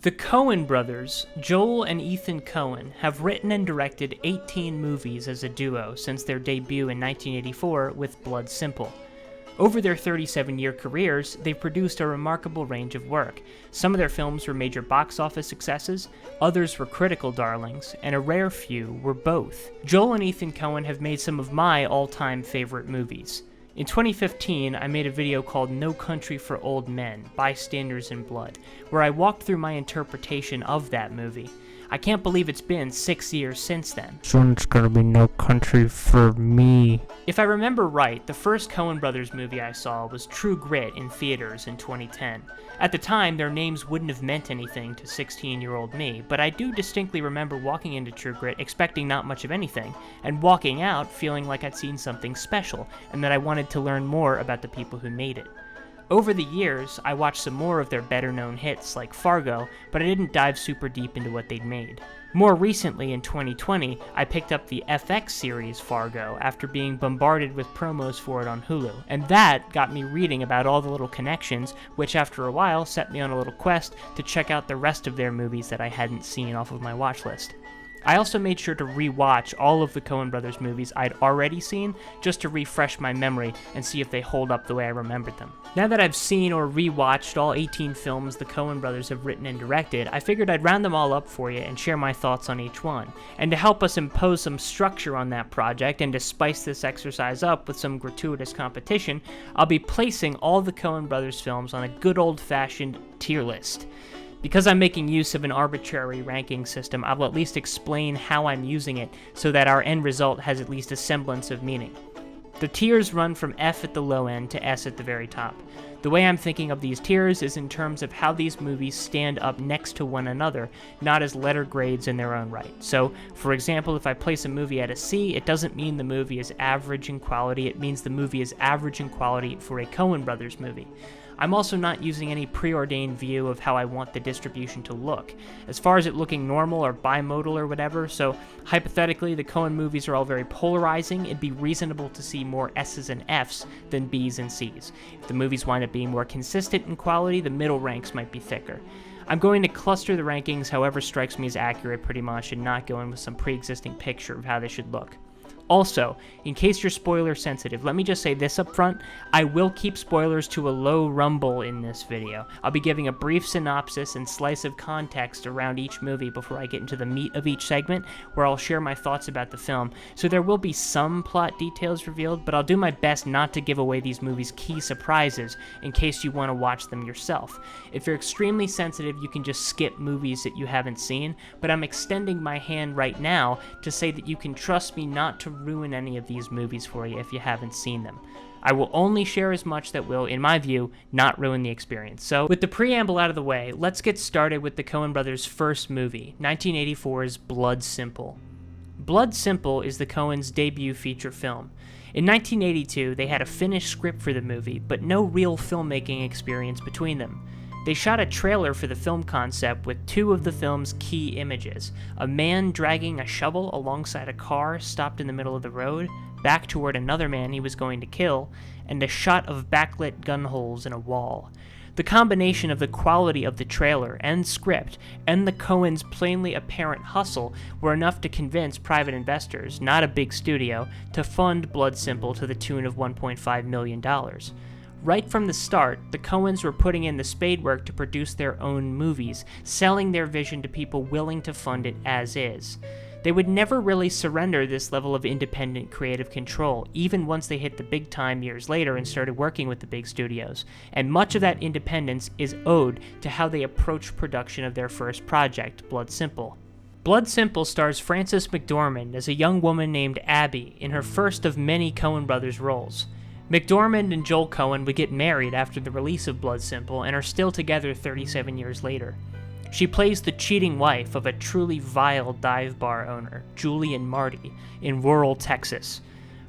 The Coen brothers, Joel and Ethan Coen, have written and directed 18 movies as a duo since their debut in 1984 with Blood Simple. Over their 37-year careers, they've produced a remarkable range of work. Some of their films were major box office successes, others were critical darlings, and a rare few were both. Joel and Ethan Coen have made some of my all-time favorite movies. In 2015, I made a video called No Country for Old Men, Bystanders in Blood, where I walked through my interpretation of that movie. I can't believe it's been 6 years since then. Soon it's gonna be no country for me. If I remember right, the first Coen Brothers movie I saw was True Grit in theaters in 2010. At the time, their names wouldn't have meant anything to 16-year-old me, but I do distinctly remember walking into True Grit expecting not much of anything, and walking out feeling like I'd seen something special, and that I wanted to learn more about the people who made it. Over the years, I watched some more of their better-known hits like Fargo, but I didn't dive super deep into what they'd made. More recently, in 2020, I picked up the FX series Fargo after being bombarded with promos for it on Hulu, and that got me reading about all the little connections, which after a while set me on a little quest to check out the rest of their movies that I hadn't seen off of my watch list. I also made sure to re-watch all of the Coen Brothers movies I'd already seen, just to refresh my memory and see if they hold up the way I remembered them. Now that I've seen or re-watched all 18 films the Coen Brothers have written and directed, I figured I'd round them all up for you and share my thoughts on each one. And to help us impose some structure on that project, and to spice this exercise up with some gratuitous competition, I'll be placing all the Coen Brothers films on a good old-fashioned tier list. Because I'm making use of an arbitrary ranking system, I will at least explain how I'm using it so that our end result has at least a semblance of meaning. The tiers run from F at the low end to S at the very top. The way I'm thinking of these tiers is in terms of how these movies stand up next to one another, not as letter grades in their own right. So, for example, if I place a movie at a C, it doesn't mean the movie is average in quality, it means the movie is average in quality for a Coen Brothers movie. I'm also not using any preordained view of how I want the distribution to look, as far as it looking normal or bimodal or whatever, so hypothetically the Coen movies are all very polarizing. It'd be reasonable to see more S's and F's than B's and C's. If the movies wind up being more consistent in quality, the middle ranks might be thicker. I'm going to cluster the rankings however strikes me as accurate pretty much, and not go in with some pre-existing picture of how they should look. Also, in case you're spoiler sensitive, let me just say this up front, I will keep spoilers to a low rumble in this video. I'll be giving a brief synopsis and slice of context around each movie before I get into the meat of each segment, where I'll share my thoughts about the film, so there will be some plot details revealed, but I'll do my best not to give away these movies' key surprises in case you want to watch them yourself. If you're extremely sensitive, you can just skip movies that you haven't seen, but I'm extending my hand right now to say that you can trust me not to ruin any of these movies for you if you haven't seen them. I will only share as much that will, in my view, not ruin the experience. So, with the preamble out of the way, let's get started with the Coen Brothers' first movie, 1984's Blood Simple. Blood Simple is the Coens' debut feature film. In 1982, they had a finished script for the movie, but no real filmmaking experience between them. They shot a trailer for the film concept with two of the film's key images: a man dragging a shovel alongside a car stopped in the middle of the road, back toward another man he was going to kill, and a shot of backlit gun holes in a wall. The combination of the quality of the trailer and script and the Coens' plainly apparent hustle were enough to convince private investors, not a big studio, to fund Blood Simple to the tune of $1.5 million. Right from the start, the Coens were putting in the spade work to produce their own movies, selling their vision to people willing to fund it as is. They would never really surrender this level of independent creative control, even once they hit the big time years later and started working with the big studios, and much of that independence is owed to how they approached production of their first project, Blood Simple. Blood Simple stars Frances McDormand as a young woman named Abby in her first of many Coen Brothers roles. McDormand and Joel Coen would get married after the release of Blood Simple and are still together 37 years later. She plays the cheating wife of a truly vile dive bar owner, Julian Marty, in rural Texas.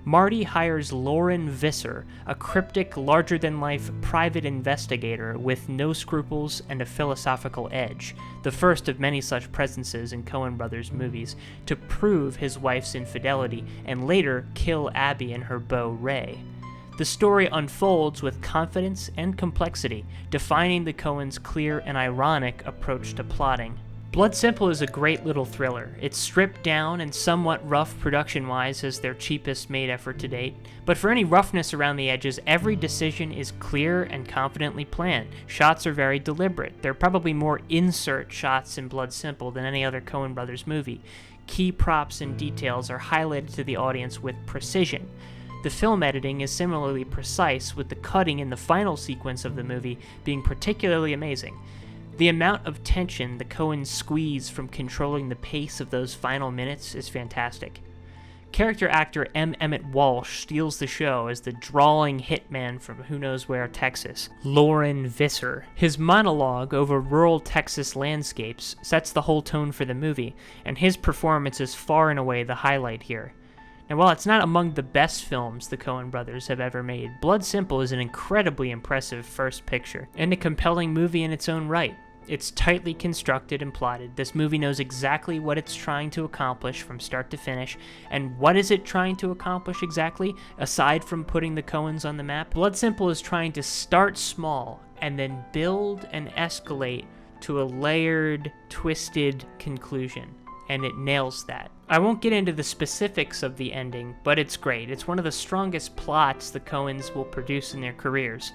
Marty hires Lauren Visser, a cryptic, larger-than-life private investigator with no scruples and a philosophical edge, the first of many such presences in Coen Brothers movies, to prove his wife's infidelity and later kill Abby and her beau Ray. The story unfolds with confidence and complexity, defining the Coens' clear and ironic approach to plotting. Blood Simple is a great little thriller. It's stripped down and somewhat rough production-wise as their cheapest made effort to date, but for any roughness around the edges, every decision is clear and confidently planned. Shots are very deliberate. There are probably more insert shots in Blood Simple than any other Coen Brothers movie. Key props and details are highlighted to the audience with precision. The film editing is similarly precise, with the cutting in the final sequence of the movie being particularly amazing. The amount of tension the Coens squeeze from controlling the pace of those final minutes is fantastic. Character actor M. Emmett Walsh steals the show as the drawling hitman from who knows where, Texas, Lauren Visser. His monologue over rural Texas landscapes sets the whole tone for the movie, and his performance is far and away the highlight here. Now, while it's not among the best films the Coen brothers have ever made, Blood Simple is an incredibly impressive first picture, and a compelling movie in its own right. It's tightly constructed and plotted. This movie knows exactly what it's trying to accomplish from start to finish. And what is it trying to accomplish exactly, aside from putting the Coens on the map? Blood Simple is trying to start small and then build and escalate to a layered, twisted conclusion. And it nails that. I won't get into the specifics of the ending, but it's great. It's one of the strongest plots the Coens will produce in their careers.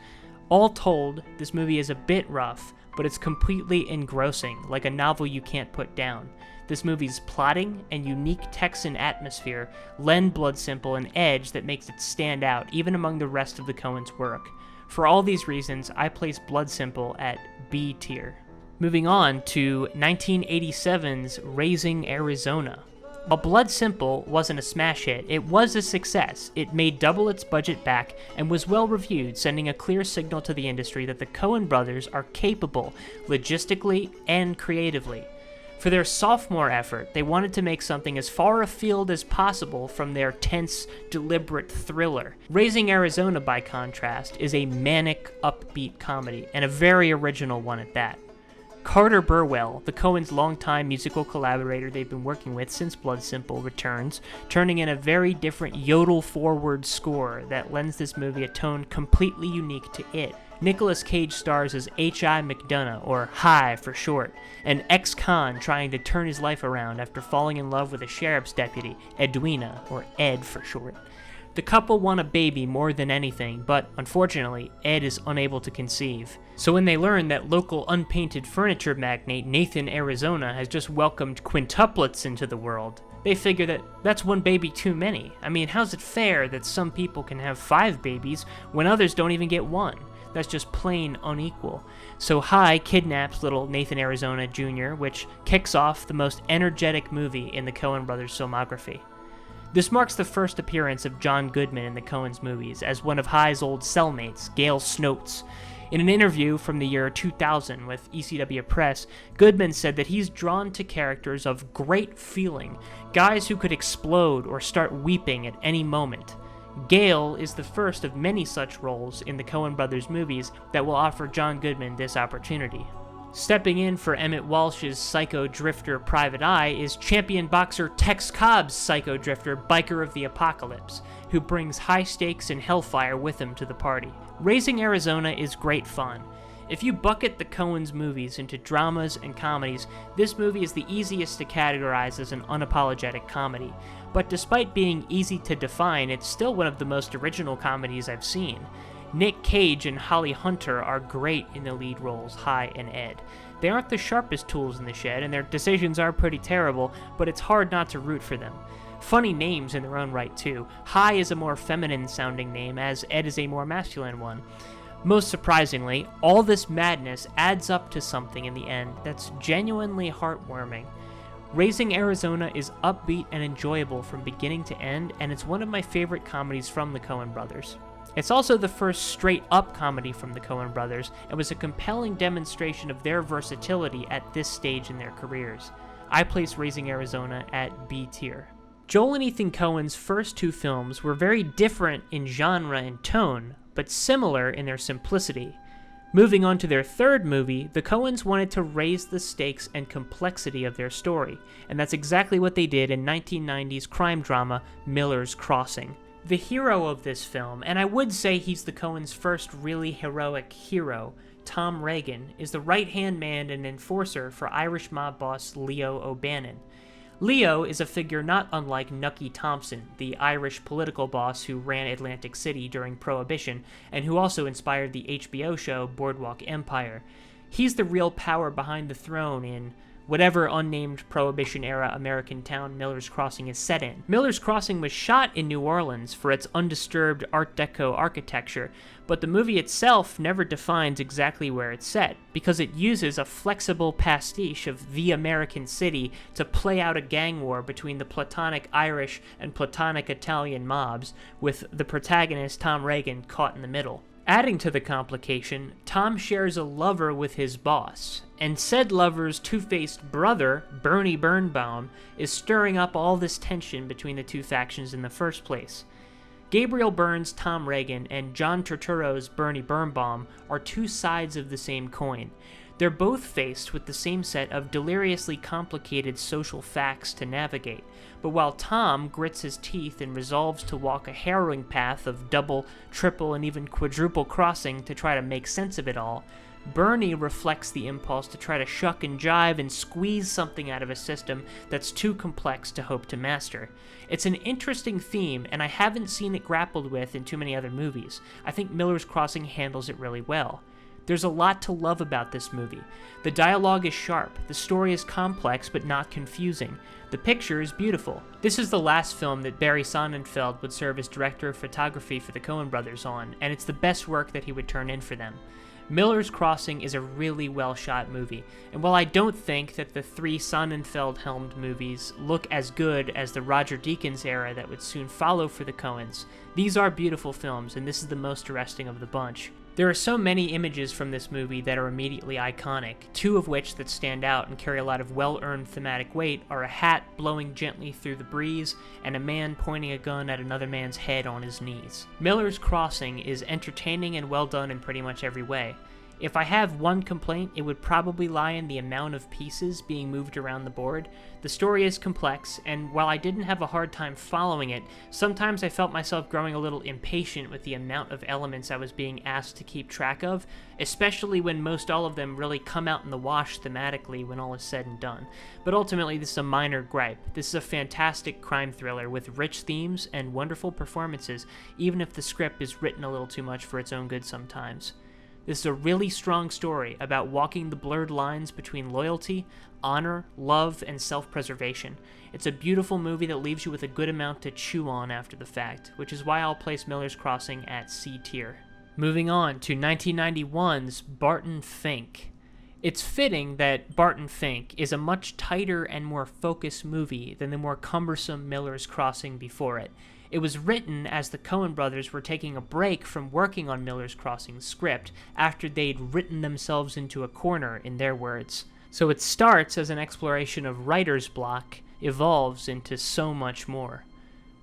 All told, this movie is a bit rough, but it's completely engrossing, like a novel you can't put down. This movie's plotting and unique Texan atmosphere lend Blood Simple an edge that makes it stand out even among the rest of the Coens' work. For all these reasons, I place Blood Simple at B tier. Moving on to 1987's Raising Arizona. While Blood Simple wasn't a smash hit, it was a success. It made double its budget back and was well reviewed, sending a clear signal to the industry that the Coen brothers are capable, logistically and creatively. For their sophomore effort, they wanted to make something as far afield as possible from their tense, deliberate thriller. Raising Arizona, by contrast, is a manic, upbeat comedy, and a very original one at that. Carter Burwell, the Coens' longtime musical collaborator they've been working with since Blood Simple, returns, turning in a very different yodel-forward score that lends this movie a tone completely unique to it. Nicolas Cage stars as H.I. McDonough, or Hi for short, an ex-con trying to turn his life around after falling in love with a sheriff's deputy, Edwina, or Ed for short. The couple want a baby more than anything, but unfortunately, Ed is unable to conceive. So when they learn that local unpainted furniture magnate Nathan Arizona has just welcomed quintuplets into the world, they figure that that's one baby too many. I mean, how's it fair that some people can have 5 babies when others don't even get one? That's just plain unequal. So Hi kidnaps little Nathan Arizona Jr., which kicks off the most energetic movie in the Coen brothers' filmography. This marks the first appearance of John Goodman in the Coens movies as one of Hi's old cellmates, Gail Snotes. In an interview from the year 2000 with ECW Press, Goodman said that he's drawn to characters of great feeling, guys who could explode or start weeping at any moment. Gail is the first of many such roles in the Coen brothers movies that will offer John Goodman this opportunity. Stepping in for Emmett Walsh's psycho drifter Private Eye is champion boxer Tex Cobb's psycho drifter Biker of the Apocalypse, who brings high stakes and hellfire with him to the party. Raising Arizona is great fun. If you bucket the Coens movies into dramas and comedies, this movie is the easiest to categorize as an unapologetic comedy. But despite being easy to define, it's still one of the most original comedies I've seen. Nick Cage and Holly Hunter are great in the lead roles, Hi and Ed. They aren't the sharpest tools in the shed, and their decisions are pretty terrible, but it's hard not to root for them. Funny names in their own right, too. Hi is a more feminine-sounding name, as Ed is a more masculine one. Most surprisingly, all this madness adds up to something in the end that's genuinely heartwarming. Raising Arizona is upbeat and enjoyable from beginning to end, and it's one of my favorite comedies from the Coen brothers. It's also the first straight-up comedy from the Coen brothers, and was a compelling demonstration of their versatility at this stage in their careers. I place Raising Arizona at B tier. Joel and Ethan Coen's first 2 films were very different in genre and tone, but similar in their simplicity. Moving on to their third movie, the Coens wanted to raise the stakes and complexity of their story, and that's exactly what they did in 1990's crime drama Miller's Crossing. The hero of this film, and I would say he's the Coens' first really heroic hero, Tom Regan, is the right-hand man and enforcer for Irish mob boss Leo O'Bannon. Leo is a figure not unlike Nucky Thompson, the Irish political boss who ran Atlantic City during Prohibition and who also inspired the HBO show Boardwalk Empire. He's the real power behind the throne in whatever unnamed Prohibition-era American town Miller's Crossing is set in. Miller's Crossing was shot in New Orleans for its undisturbed Art Deco architecture, but the movie itself never defines exactly where it's set, because it uses a flexible pastiche of the American city to play out a gang war between the platonic Irish and platonic Italian mobs, with the protagonist Tom Regan caught in the middle. Adding to the complication, Tom shares a lover with his boss, and said lover's two-faced brother, Bernie Birnbaum, is stirring up all this tension between the two factions in the first place. Gabriel Byrne's Tom Regan and John Turturro's Bernie Birnbaum are two sides of the same coin. They're both faced with the same set of deliriously complicated social facts to navigate, but while Tom grits his teeth and resolves to walk a harrowing path of double, triple, and even quadruple crossing to try to make sense of it all, Bernie reflects the impulse to try to shuck and jive and squeeze something out of a system that's too complex to hope to master. It's an interesting theme, and I haven't seen it grappled with in too many other movies. I think Miller's Crossing handles it really well. There's a lot to love about this movie. The dialogue is sharp, the story is complex but not confusing, the picture is beautiful. This is the last film that Barry Sonnenfeld would serve as director of photography for the Coen brothers on, and it's the best work that he would turn in for them. Miller's Crossing is a really well-shot movie, and while I don't think that the three Sonnenfeld-helmed movies look as good as the Roger Deakins era that would soon follow for the Coens, these are beautiful films, and this is the most arresting of the bunch. There are so many images from this movie that are immediately iconic, two of which that stand out and carry a lot of well-earned thematic weight are a hat blowing gently through the breeze and a man pointing a gun at another man's head on his knees. Miller's Crossing is entertaining and well done in pretty much every way. If I have one complaint, it would probably lie in the amount of pieces being moved around the board. The story is complex, and while I didn't have a hard time following it, sometimes I felt myself growing a little impatient with the amount of elements I was being asked to keep track of, especially when most all of them really come out in the wash thematically when all is said and done. But ultimately, this is a minor gripe. This is a fantastic crime thriller with rich themes and wonderful performances, even if the script is written a little too much for its own good sometimes. This is a really strong story about walking the blurred lines between loyalty, honor, love, and self-preservation. It's a beautiful movie that leaves you with a good amount to chew on after the fact, which is why I'll place Miller's Crossing at C tier. Moving on to 1991's Barton Fink. It's fitting that Barton Fink is a much tighter and more focused movie than the more cumbersome Miller's Crossing before it. It was written as the Coen brothers were taking a break from working on Miller's Crossing's script after they'd written themselves into a corner, in their words. So it starts as an exploration of writer's block, evolves into so much more.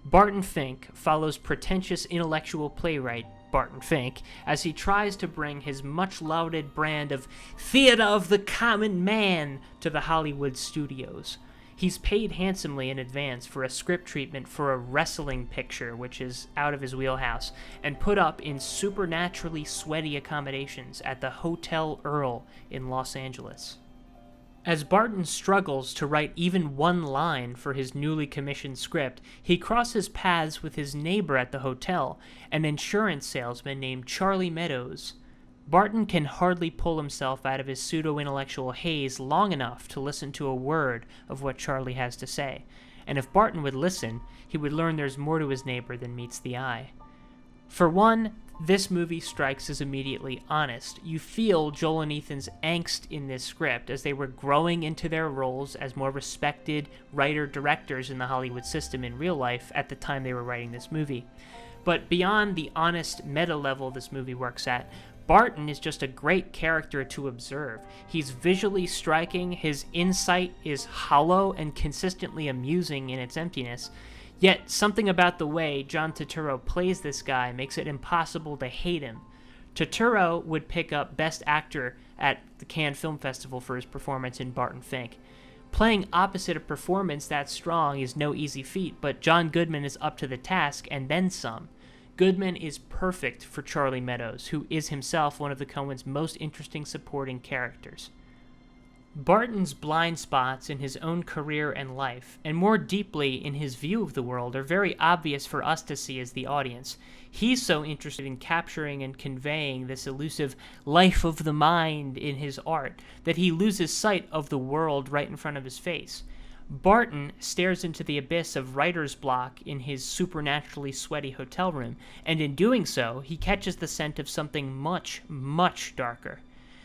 Barton Fink follows pretentious intellectual playwright Barton Fink as he tries to bring his much-lauded brand of theater of the common man to the Hollywood studios. He's paid handsomely in advance for a script treatment for a wrestling picture, which is out of his wheelhouse, and put up in supernaturally sweaty accommodations at the Hotel Earl in Los Angeles. As Barton struggles to write even one line for his newly commissioned script, he crosses paths with his neighbor at the hotel, an insurance salesman named Charlie Meadows. Barton can hardly pull himself out of his pseudo-intellectual haze long enough to listen to a word of what Charlie has to say, and if Barton would listen, he would learn there's more to his neighbor than meets the eye. For one, this movie strikes as immediately honest. You feel Joel and Ethan's angst in this script as they were growing into their roles as more respected writer-directors in the Hollywood system in real life at the time they were writing this movie. But beyond the honest meta level this movie works at, Barton is just a great character to observe. He's visually striking, his insight is hollow and consistently amusing in its emptiness, yet something about the way John Turturro plays this guy makes it impossible to hate him. Turturro would pick up Best Actor at the Cannes Film Festival for his performance in Barton Fink. Playing opposite a performance that strong is no easy feat, but John Goodman is up to the task and then some. Goodman is perfect for Charlie Meadows, who is himself one of the Coens' most interesting supporting characters. Barton's blind spots in his own career and life, and more deeply in his view of the world, are very obvious for us to see as the audience. He's so interested in capturing and conveying this elusive life of the mind in his art that he loses sight of the world right in front of his face. Barton stares into the abyss of writer's block in his supernaturally sweaty hotel room, and in doing so, he catches the scent of something much, much darker.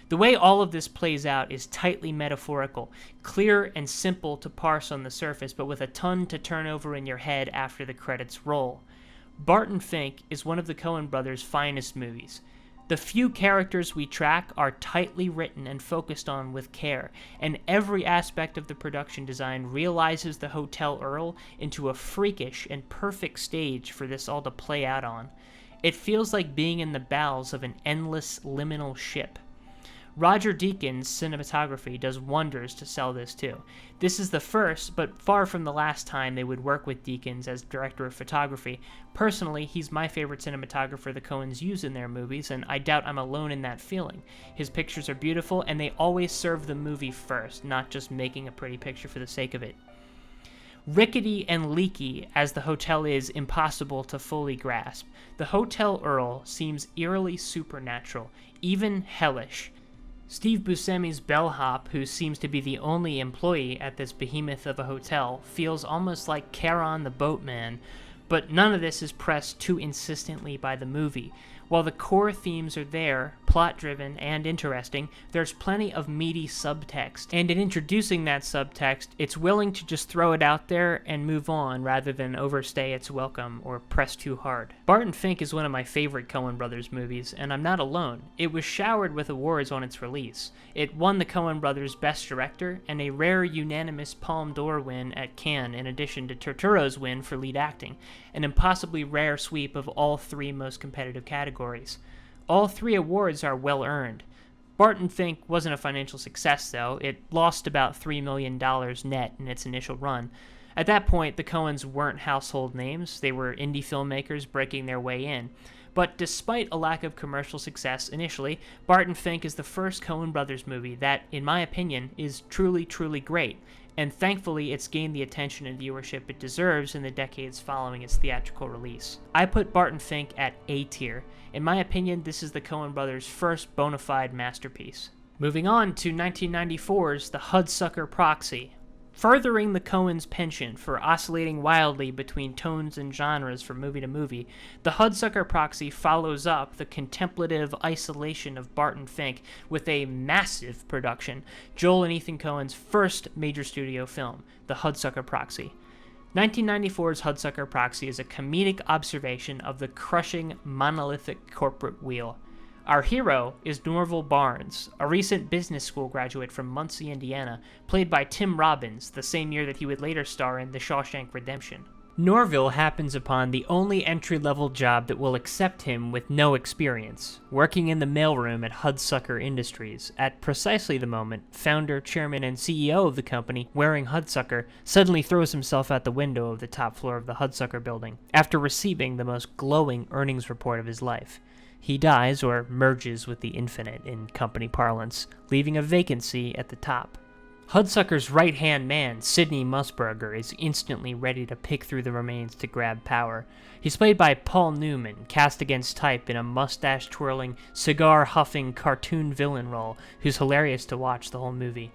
The way all of this plays out is tightly metaphorical, clear and simple to parse on the surface, but with a ton to turn over in your head after the credits roll. Barton Fink is one of the Coen brothers' finest movies. The few characters we track are tightly written and focused on with care, and every aspect of the production design realizes the Hotel Earl into a freakish and perfect stage for this all to play out on. It feels like being in the bowels of an endless liminal ship. Roger Deakins' cinematography does wonders to sell this too. This is the first, but far from the last time they would work with Deakins as director of photography. Personally, he's my favorite cinematographer the Coens use in their movies, and I doubt I'm alone in that feeling. His pictures are beautiful, and they always serve the movie first, not just making a pretty picture for the sake of it. Rickety and leaky as the hotel is impossible to fully grasp, the Hotel Earl seems eerily supernatural, even hellish. Steve Buscemi's bellhop, who seems to be the only employee at this behemoth of a hotel, feels almost like Charon the Boatman, but none of this is pressed too insistently by the movie. While the core themes are there, plot-driven and interesting, there's plenty of meaty subtext, and in introducing that subtext, it's willing to just throw it out there and move on rather than overstay its welcome or press too hard. Barton Fink is one of my favorite Coen brothers movies, and I'm not alone. It was showered with awards on its release. It won the Coen brothers' Best Director and a rare unanimous Palme d'Or win at Cannes, in addition to Turturro's win for lead acting, an impossibly rare sweep of all three most competitive categories. All three awards are well earned. Barton Fink wasn't a financial success, though. It lost about $3 million net in its initial run. At that point, the Coens weren't household names. They were indie filmmakers breaking their way in. But despite a lack of commercial success initially, Barton Fink is the first Coen brothers movie that, in my opinion, is truly, truly great. And thankfully, it's gained the attention and viewership it deserves in the decades following its theatrical release. I put Barton Fink at A tier. In my opinion, this is the Coen brothers' first bona fide masterpiece. Moving on to 1994's The Hudsucker Proxy. Furthering the Coens' penchant for oscillating wildly between tones and genres from movie to movie, The Hudsucker Proxy follows up the contemplative isolation of Barton Fink with a massive production, Joel and Ethan Coen's first major studio film, The Hudsucker Proxy. 1994's Hudsucker Proxy is a comedic observation of the crushing, monolithic corporate wheel. Our hero is Norval Barnes, a recent business school graduate from Muncie, Indiana, played by Tim Robbins, the same year that he would later star in The Shawshank Redemption. Norville happens upon the only entry-level job that will accept him with no experience, working in the mailroom at Hudsucker Industries, at precisely the moment founder, chairman, and CEO of the company, wearing Hudsucker, suddenly throws himself out the window of the top floor of the Hudsucker building, after receiving the most glowing earnings report of his life. He dies, or merges with the infinite in company parlance, leaving a vacancy at the top. Hudsucker's right-hand man, Sidney Musburger, is instantly ready to pick through the remains to grab power. He's played by Paul Newman, cast against type in a mustache-twirling, cigar-huffing cartoon villain role, who's hilarious to watch the whole movie.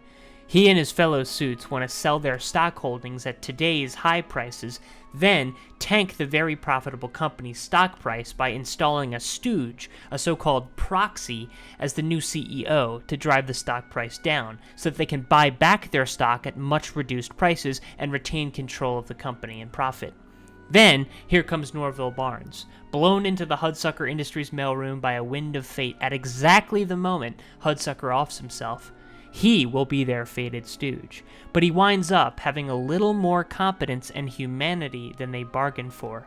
He and his fellow suits want to sell their stock holdings at today's high prices, then tank the very profitable company's stock price by installing a stooge, a so-called proxy, as the new CEO to drive the stock price down, so that they can buy back their stock at much reduced prices and retain control of the company and profit. Then, here comes Norval Barnes, blown into the Hudsucker Industries mailroom by a wind of fate at exactly the moment Hudsucker offs himself. He will be their fated stooge, but he winds up having a little more competence and humanity than they bargained for.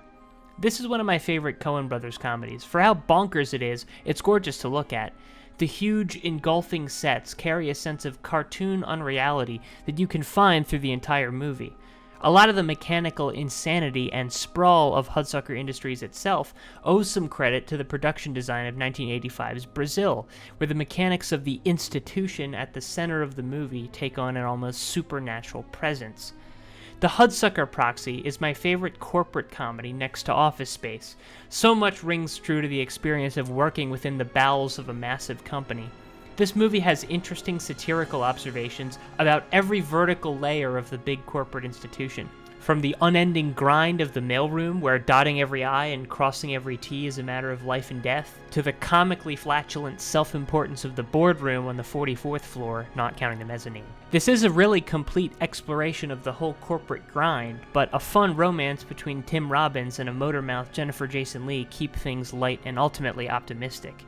This is one of my favorite Coen brothers comedies. For how bonkers it is, it's gorgeous to look at. The huge, engulfing sets carry a sense of cartoon unreality that you can find through the entire movie. A lot of the mechanical insanity and sprawl of Hudsucker Industries itself owes some credit to the production design of 1985's Brazil, where the mechanics of the institution at the center of the movie take on an almost supernatural presence. The Hudsucker Proxy is my favorite corporate comedy next to Office Space. So much rings true to the experience of working within the bowels of a massive company. This movie has interesting satirical observations about every vertical layer of the big corporate institution. From the unending grind of the mailroom, where dotting every I and crossing every T is a matter of life and death, to the comically flatulent self-importance of the boardroom on the 44th floor, not counting the mezzanine. This is a really complete exploration of the whole corporate grind, but a fun romance between Tim Robbins and a motor-mouthed Jennifer Jason Leigh keep things light and ultimately optimistic.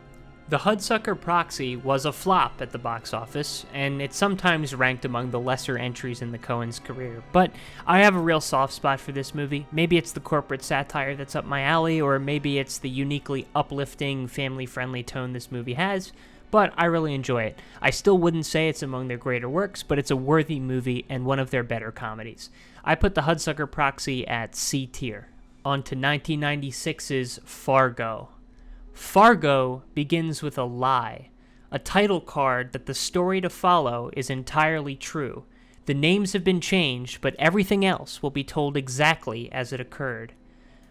The Hudsucker Proxy was a flop at the box office, and it's sometimes ranked among the lesser entries in the Coens' career, but I have a real soft spot for this movie. Maybe it's the corporate satire that's up my alley, or maybe it's the uniquely uplifting, family-friendly tone this movie has, but I really enjoy it. I still wouldn't say it's among their greater works, but it's a worthy movie and one of their better comedies. I put the Hudsucker Proxy at C tier. On to 1996's Fargo. Fargo begins with a lie, a title card that the story to follow is entirely true. The names have been changed, but everything else will be told exactly as it occurred.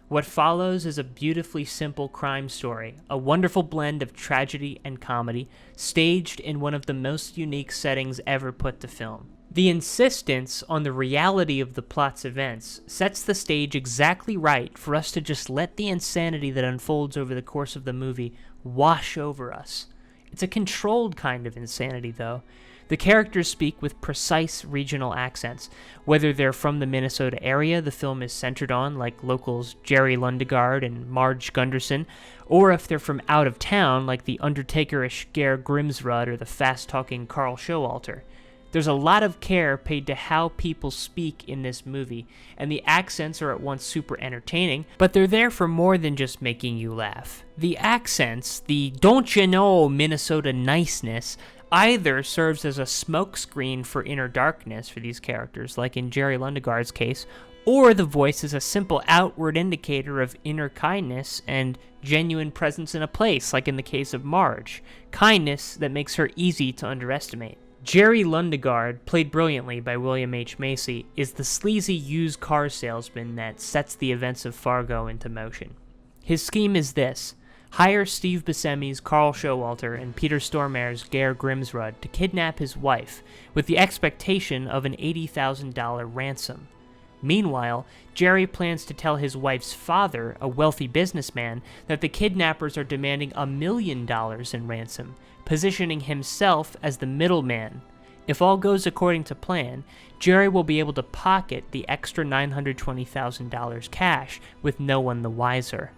What follows is a beautifully simple crime story, a wonderful blend of tragedy and comedy, staged in one of the most unique settings ever put to film. The insistence on the reality of the plot's events sets the stage exactly right for us to just let the insanity that unfolds over the course of the movie wash over us. It's a controlled kind of insanity, though. The characters speak with precise regional accents, whether they're from the Minnesota area the film is centered on, like locals Jerry Lundegaard and Marge Gunderson, or if they're from out of town, like the Undertaker-ish Ger Grimsrud or the fast-talking Carl Showalter. There's a lot of care paid to how people speak in this movie, and the accents are at once super entertaining, but they're there for more than just making you laugh. The accents, the don't you know Minnesota niceness, either serves as a smokescreen for inner darkness for these characters, like in Jerry Lundegaard's case, or the voice is a simple outward indicator of inner kindness and genuine presence in a place, like in the case of Marge. Kindness that makes her easy to underestimate. Jerry Lundegaard, played brilliantly by William H. Macy, is the sleazy used car salesman that sets the events of Fargo into motion. His scheme is this: hire Steve Buscemi's Carl Showalter and Peter Stormare's Ger Grimsrud to kidnap his wife, with the expectation of an $80,000 ransom. Meanwhile, Jerry plans to tell his wife's father, a wealthy businessman, that the kidnappers are demanding $1 million in ransom, positioning himself as the middleman. If all goes according to plan, Jerry will be able to pocket the extra $920,000 cash with no one the wiser.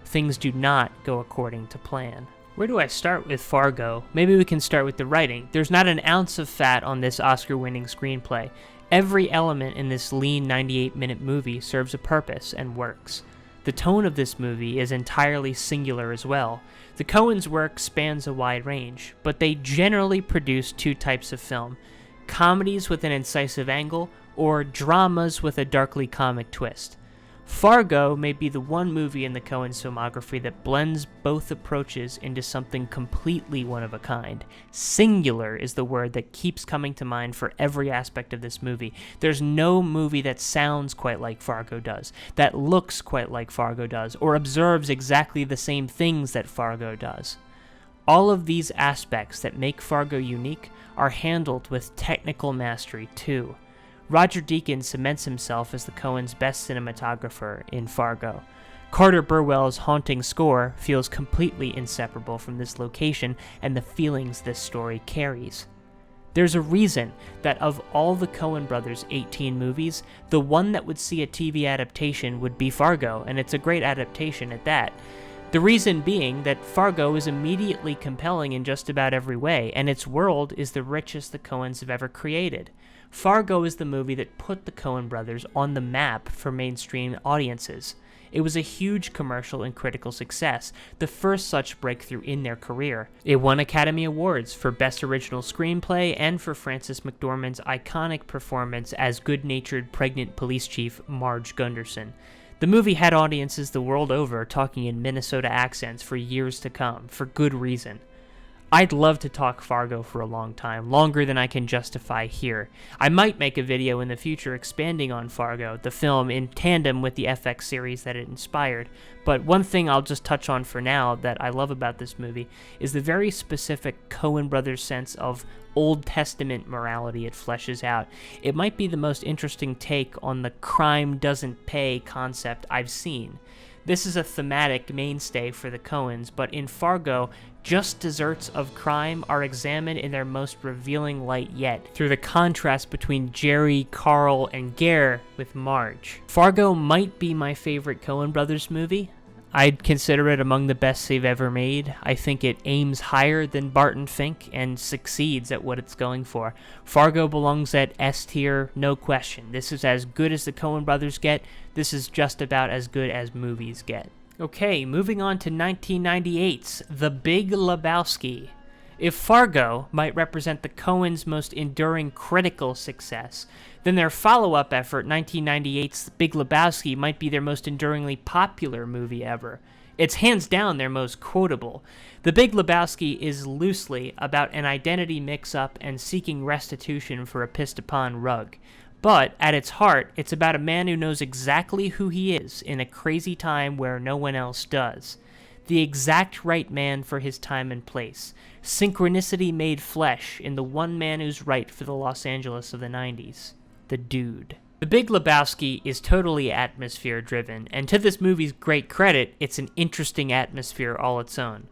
Things do not go according to plan. Where do I start with Fargo? Maybe we can start with the writing. There's not an ounce of fat on this Oscar-winning screenplay. Every element in this lean 98-minute movie serves a purpose and works. The tone of this movie is entirely singular as well. The Coens' work spans a wide range, but they generally produce two types of film: comedies with an incisive angle, or dramas with a darkly comic twist. Fargo may be the one movie in the Coens' filmography that blends both approaches into something completely one of a kind. Singular is the word that keeps coming to mind for every aspect of this movie. There's no movie that sounds quite like Fargo does, that looks quite like Fargo does, or observes exactly the same things that Fargo does. All of these aspects that make Fargo unique are handled with technical mastery too. Roger Deakins cements himself as the Coens' best cinematographer in Fargo. Carter Burwell's haunting score feels completely inseparable from this location and the feelings this story carries. There's a reason that of all the Coen brothers' 18 movies, the one that would see a TV adaptation would be Fargo, and it's a great adaptation at that. The reason being that Fargo is immediately compelling in just about every way, and its world is the richest the Coens have ever created. Fargo is the movie that put the Coen brothers on the map for mainstream audiences. It was a huge commercial and critical success, the first such breakthrough in their career. It won Academy Awards for Best Original Screenplay and for Frances McDormand's iconic performance as good-natured pregnant police chief Marge Gunderson. The movie had audiences the world over talking in Minnesota accents for years to come, for good reason. I'd love to talk Fargo for a long time, longer than I can justify here. I might make a video in the future expanding on Fargo, the film, in tandem with the FX series that it inspired, but one thing I'll just touch on for now that I love about this movie is the very specific Coen brothers sense of Old Testament morality it fleshes out. It might be the most interesting take on the crime doesn't pay concept I've seen. This is a thematic mainstay for the Coens, but in Fargo, just deserts of crime are examined in their most revealing light yet, through the contrast between Jerry, Carl, and Gare with Marge. Fargo might be my favorite Coen brothers movie. I'd consider it among the best they've ever made. I think it aims higher than Barton Fink and succeeds at what it's going for. Fargo belongs at S tier, no question. This is as good as the Coen brothers get. This is just about as good as movies get. Okay, moving on to 1998's The Big Lebowski. If Fargo might represent the Coens' most enduring critical success, then their follow-up effort, 1998's The Big Lebowski, might be their most enduringly popular movie ever. It's hands down their most quotable. The Big Lebowski is loosely about an identity mix-up and seeking restitution for a pissed-upon rug. But, at its heart, it's about a man who knows exactly who he is in a crazy time where no one else does. The exact right man for his time and place. Synchronicity made flesh in the one man who's right for the Los Angeles of the 90s. The Dude. The Big Lebowski is totally atmosphere-driven, and to this movie's great credit, it's an interesting atmosphere all its own.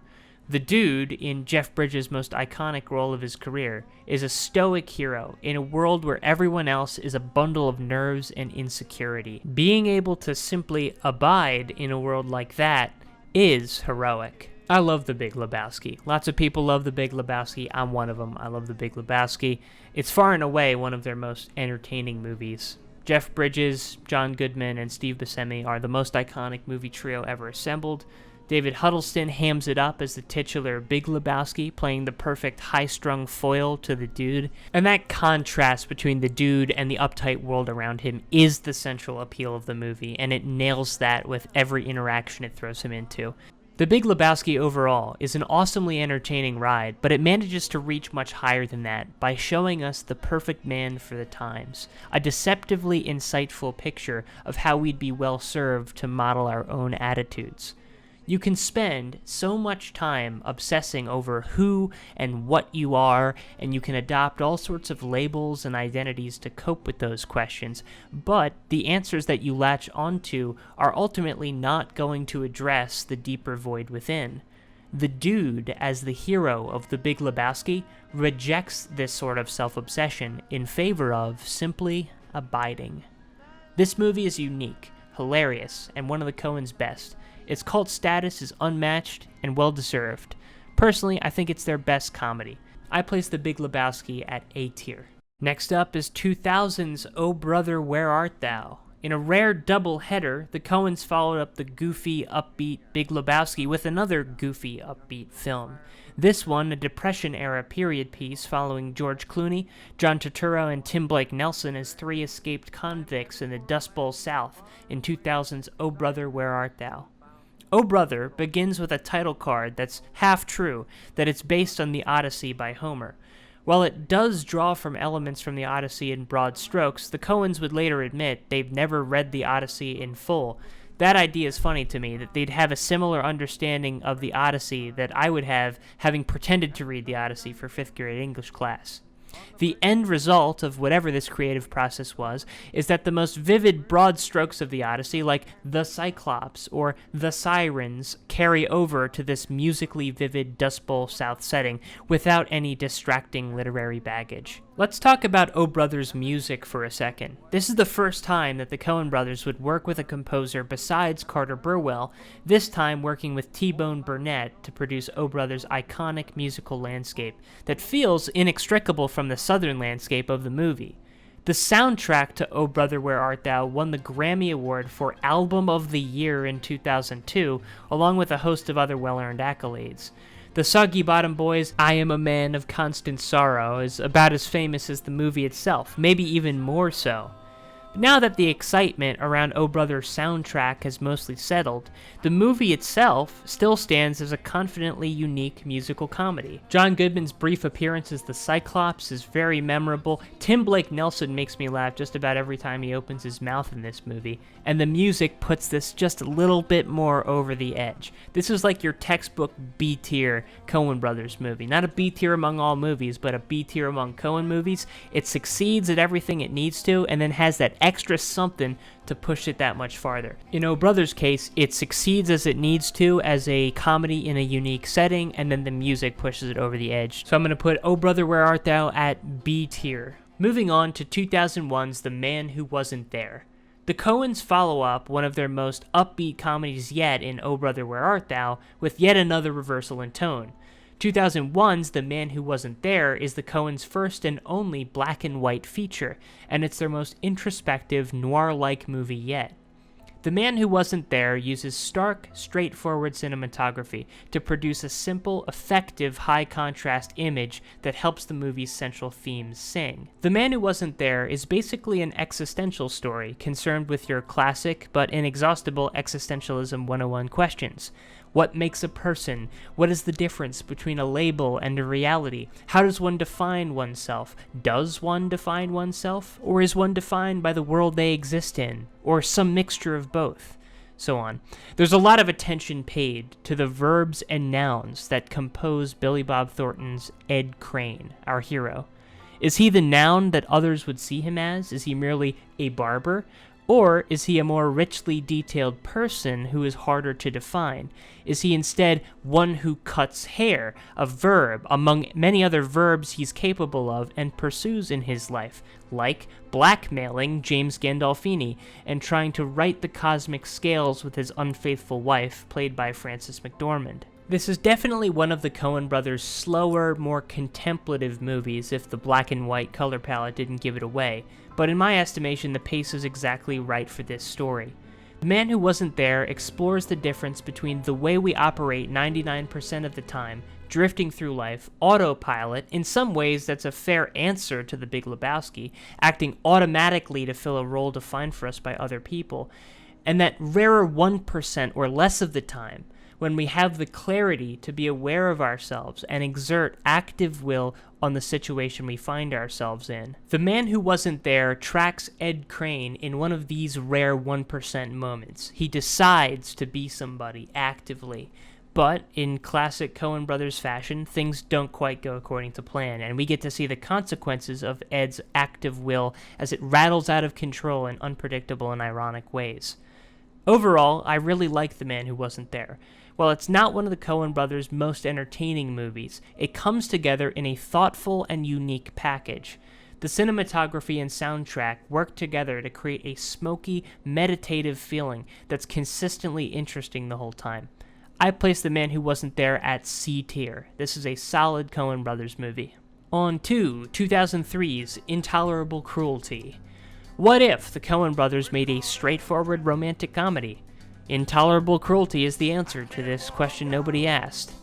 The Dude, in Jeff Bridges' most iconic role of his career, is a stoic hero in a world where everyone else is a bundle of nerves and insecurity. Being able to simply abide in a world like that is heroic. I love The Big Lebowski. Lots of people love The Big Lebowski. I'm one of them. I love The Big Lebowski. It's far and away one of their most entertaining movies. Jeff Bridges, John Goodman, and Steve Buscemi are the most iconic movie trio ever assembled. David Huddleston hams it up as the titular Big Lebowski, playing the perfect high-strung foil to the Dude. And that contrast between the Dude and the uptight world around him is the central appeal of the movie, and it nails that with every interaction it throws him into. The Big Lebowski overall is an awesomely entertaining ride, but it manages to reach much higher than that by showing us the perfect man for the times, a deceptively insightful picture of how we'd be well served to model our own attitudes. You can spend so much time obsessing over who and what you are, and you can adopt all sorts of labels and identities to cope with those questions, but the answers that you latch onto are ultimately not going to address the deeper void within. The Dude, as the hero of The Big Lebowski, rejects this sort of self-obsession in favor of simply abiding. This movie is unique, hilarious, and one of the Coens' best. Its cult status is unmatched and well-deserved. Personally, I think it's their best comedy. I place The Big Lebowski at A tier. Next up is 2000's Oh Brother, Where Art Thou? In a rare double-header, the Coens followed up the goofy, upbeat Big Lebowski with another goofy, upbeat film. This one, a Depression-era period piece following George Clooney, John Turturro, and Tim Blake Nelson as three escaped convicts in the Dust Bowl South in 2000's Oh Brother, Where Art Thou? Oh Brother begins with a title card that's half true, that it's based on the Odyssey by Homer. While it does draw from elements from the Odyssey in broad strokes, the Coens would later admit they've never read the Odyssey in full. That idea is funny to me, that they'd have a similar understanding of the Odyssey that I would have, having pretended to read the Odyssey for 5th grade English class. The end result of whatever this creative process was is that the most vivid broad strokes of the Odyssey, like the Cyclops or the Sirens, carry over to this musically vivid Dust Bowl South setting without any distracting literary baggage. Let's talk about Oh Brother's music for a second. This is the first time that the Coen brothers would work with a composer besides Carter Burwell, this time working with T-Bone Burnett to produce Oh Brother's iconic musical landscape that feels inextricable from the southern landscape of the movie. The soundtrack to Oh Brother Where Art Thou won the Grammy Award for Album of the Year in 2002, along with a host of other well-earned accolades. The Soggy Bottom Boys' I Am a Man of Constant Sorrow is about as famous as the movie itself, maybe even more so. But now that the excitement around Oh Brother's soundtrack has mostly settled, the movie itself still stands as a confidently unique musical comedy. John Goodman's brief appearance as the Cyclops is very memorable. Tim Blake Nelson makes me laugh just about every time he opens his mouth in this movie, and the music puts this just a little bit more over the edge. This is like your textbook B-tier Coen Brothers movie. Not a B-tier among all movies, but a B-tier among Coen movies. It succeeds at everything it needs to, and then has that extra something to push it that much farther. In Oh Brother's case, it succeeds as it needs to as a comedy in a unique setting, and then the music pushes it over the edge. So I'm going to put Oh Brother Where Art Thou at B tier. Moving on to 2001's The Man Who Wasn't There. The Coens follow up one of their most upbeat comedies yet in Oh Brother Where Art Thou with yet another reversal in tone. 2001's The Man Who Wasn't There is the Coens' first and only black and white feature, and it's their most introspective, noir-like movie yet. The Man Who Wasn't There uses stark, straightforward cinematography to produce a simple, effective, high-contrast image that helps the movie's central themes sing. The Man Who Wasn't There is basically an existential story concerned with your classic but inexhaustible existentialism 101 questions. What makes a person? What is the difference between a label and a reality? How does one define oneself? Does one define oneself? Or is one defined by the world they exist in? Or some mixture of both? So on. There's a lot of attention paid to the verbs and nouns that compose Billy Bob Thornton's Ed Crane, our hero. Is he the noun that others would see him as? Is he merely a barber? Or is he a more richly detailed person who is harder to define? Is he instead one who cuts hair, a verb among many other verbs he's capable of and pursues in his life, like blackmailing James Gandolfini and trying to right the cosmic scales with his unfaithful wife, played by Frances McDormand? This is definitely one of the Coen brothers' slower, more contemplative movies if the black and white color palette didn't give it away, but in my estimation the pace is exactly right for this story. The Man Who Wasn't There explores the difference between the way we operate 99% of the time, drifting through life, autopilot. In some ways that's a fair answer to the Big Lebowski, acting automatically to fill a role defined for us by other people, and that rarer 1% or less of the time, when we have the clarity to be aware of ourselves and exert active will on the situation we find ourselves in. The Man Who Wasn't There tracks Ed Crane in one of these rare 1% moments. He decides to be somebody actively, but in classic Coen Brothers fashion, things don't quite go according to plan, and we get to see the consequences of Ed's active will as it rattles out of control in unpredictable and ironic ways. Overall, I really like The Man Who Wasn't There. While it's not one of the Coen brothers' most entertaining movies, it comes together in a thoughtful and unique package. The cinematography and soundtrack work together to create a smoky, meditative feeling that's consistently interesting the whole time. I place The Man Who Wasn't There at C tier. This is a solid Coen brothers movie. On to 2003's Intolerable Cruelty. What if the Coen brothers made a straightforward romantic comedy? Intolerable Cruelty is the answer to this question nobody asked.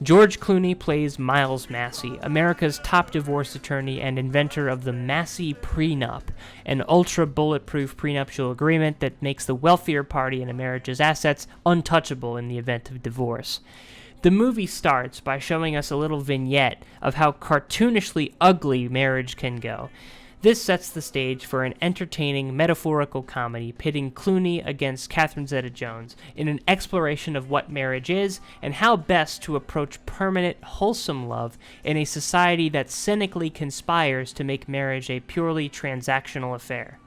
George Clooney plays Miles Massey, America's top divorce attorney and inventor of the Massey Prenup, an ultra-bulletproof prenuptial agreement that makes the wealthier party in a marriage's assets untouchable in the event of divorce. The movie starts by showing us a little vignette of how cartoonishly ugly marriage can go. This sets the stage for an entertaining, metaphorical comedy pitting Clooney against Catherine Zeta-Jones in an exploration of what marriage is and how best to approach permanent, wholesome love in a society that cynically conspires to make marriage a purely transactional affair.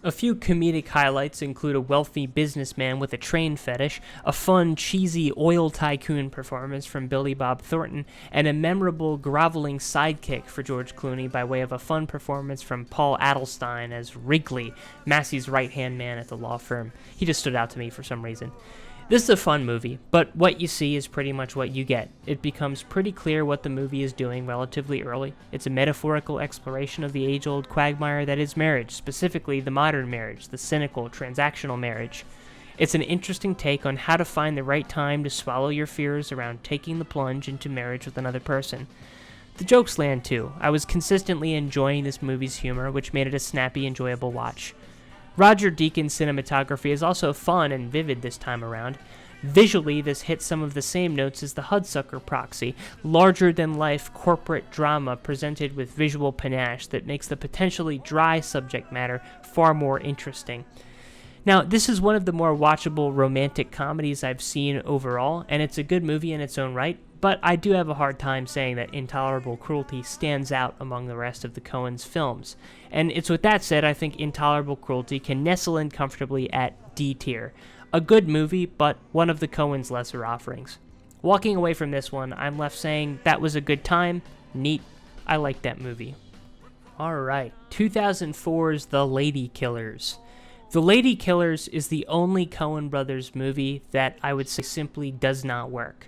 A few comedic highlights include a wealthy businessman with a train fetish, a fun, cheesy oil tycoon performance from Billy Bob Thornton, and a memorable, groveling sidekick for George Clooney by way of a fun performance from Paul Adelstein as Wrigley, Massey's right-hand man at the law firm. He just stood out to me for some reason. This is a fun movie, but what you see is pretty much what you get. It becomes pretty clear what the movie is doing relatively early. It's a metaphorical exploration of the age-old quagmire that is marriage, specifically the modern marriage, the cynical, transactional marriage. It's an interesting take on how to find the right time to swallow your fears around taking the plunge into marriage with another person. The jokes land too. I was consistently enjoying this movie's humor, which made it a snappy, enjoyable watch. Roger Deakins' cinematography is also fun and vivid this time around. Visually, this hits some of the same notes as the Hudsucker Proxy, larger-than-life corporate drama presented with visual panache that makes the potentially dry subject matter far more interesting. Now, this is one of the more watchable romantic comedies I've seen overall, and it's a good movie in its own right, but I do have a hard time saying that Intolerable Cruelty stands out among the rest of the Coens' films. And it's with that said, I think Intolerable Cruelty can nestle in comfortably at D tier. A good movie, but one of the Coens' lesser offerings. Walking away from this one, I'm left saying that was a good time, neat, I like that movie. Alright, 2004's The Ladykillers. The Ladykillers is the only Coen Brothers movie that I would say simply does not work.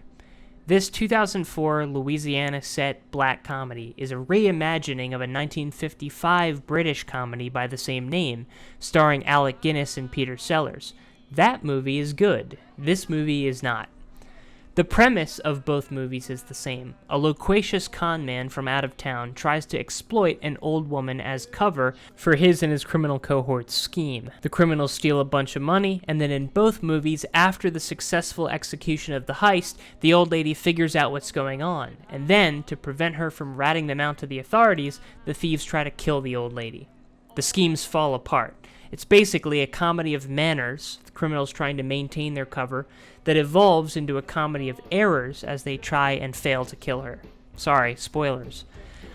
This 2004 Louisiana-set black comedy is a reimagining of a 1955 British comedy by the same name, starring Alec Guinness and Peter Sellers. That movie is good. This movie is not. The premise of both movies is the same. A loquacious con man from out of town tries to exploit an old woman as cover for his and his criminal cohort's scheme. The criminals steal a bunch of money, and then in both movies, after the successful execution of the heist, the old lady figures out what's going on. And then, to prevent her from ratting them out to the authorities, the thieves try to kill the old lady. The schemes fall apart. It's basically a comedy of manners, the criminals trying to maintain their cover, that evolves into a comedy of errors as they try and fail to kill her. Sorry, spoilers.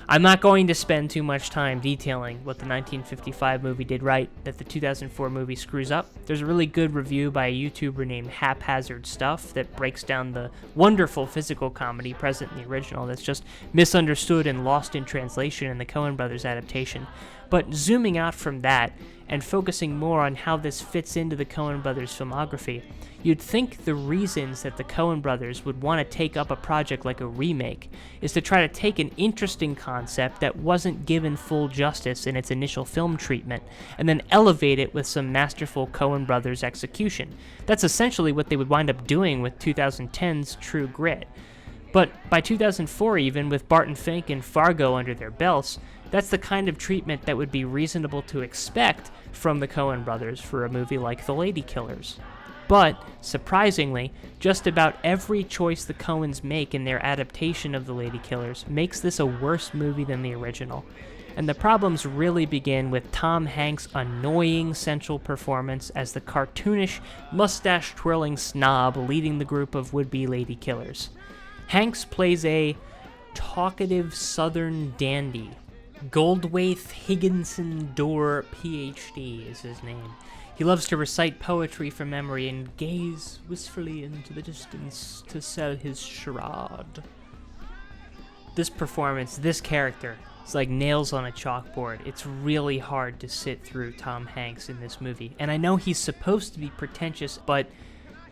I'm not going to spend too much time detailing what the 1955 movie did right that the 2004 movie screws up. There's a really good review by a YouTuber named Haphazard Stuff that breaks down the wonderful physical comedy present in the original that's just misunderstood and lost in translation in the Coen Brothers adaptation. But zooming out from that and focusing more on how this fits into the Coen Brothers filmography, you'd think the reasons that the Coen Brothers would want to take up a project like a remake is to try to take an interesting concept that wasn't given full justice in its initial film treatment, and then elevate it with some masterful Coen Brothers execution. That's essentially what they would wind up doing with 2010's True Grit. But by 2004 even, with Barton Fink and Fargo under their belts, that's the kind of treatment that would be reasonable to expect from the Coen Brothers for a movie like The Ladykillers. But, surprisingly, just about every choice the Coens make in their adaptation of The Ladykillers makes this a worse movie than the original. And the problems really begin with Tom Hanks' annoying central performance as the cartoonish, mustache-twirling snob leading the group of would-be ladykillers. Hanks plays a talkative southern dandy. Goldwaith Higginson Dorr, Ph.D. is his name. He loves to recite poetry from memory and gaze wistfully into the distance to sell his charade. This performance, this character, is like nails on a chalkboard. It's really hard to sit through Tom Hanks in this movie. And I know he's supposed to be pretentious, but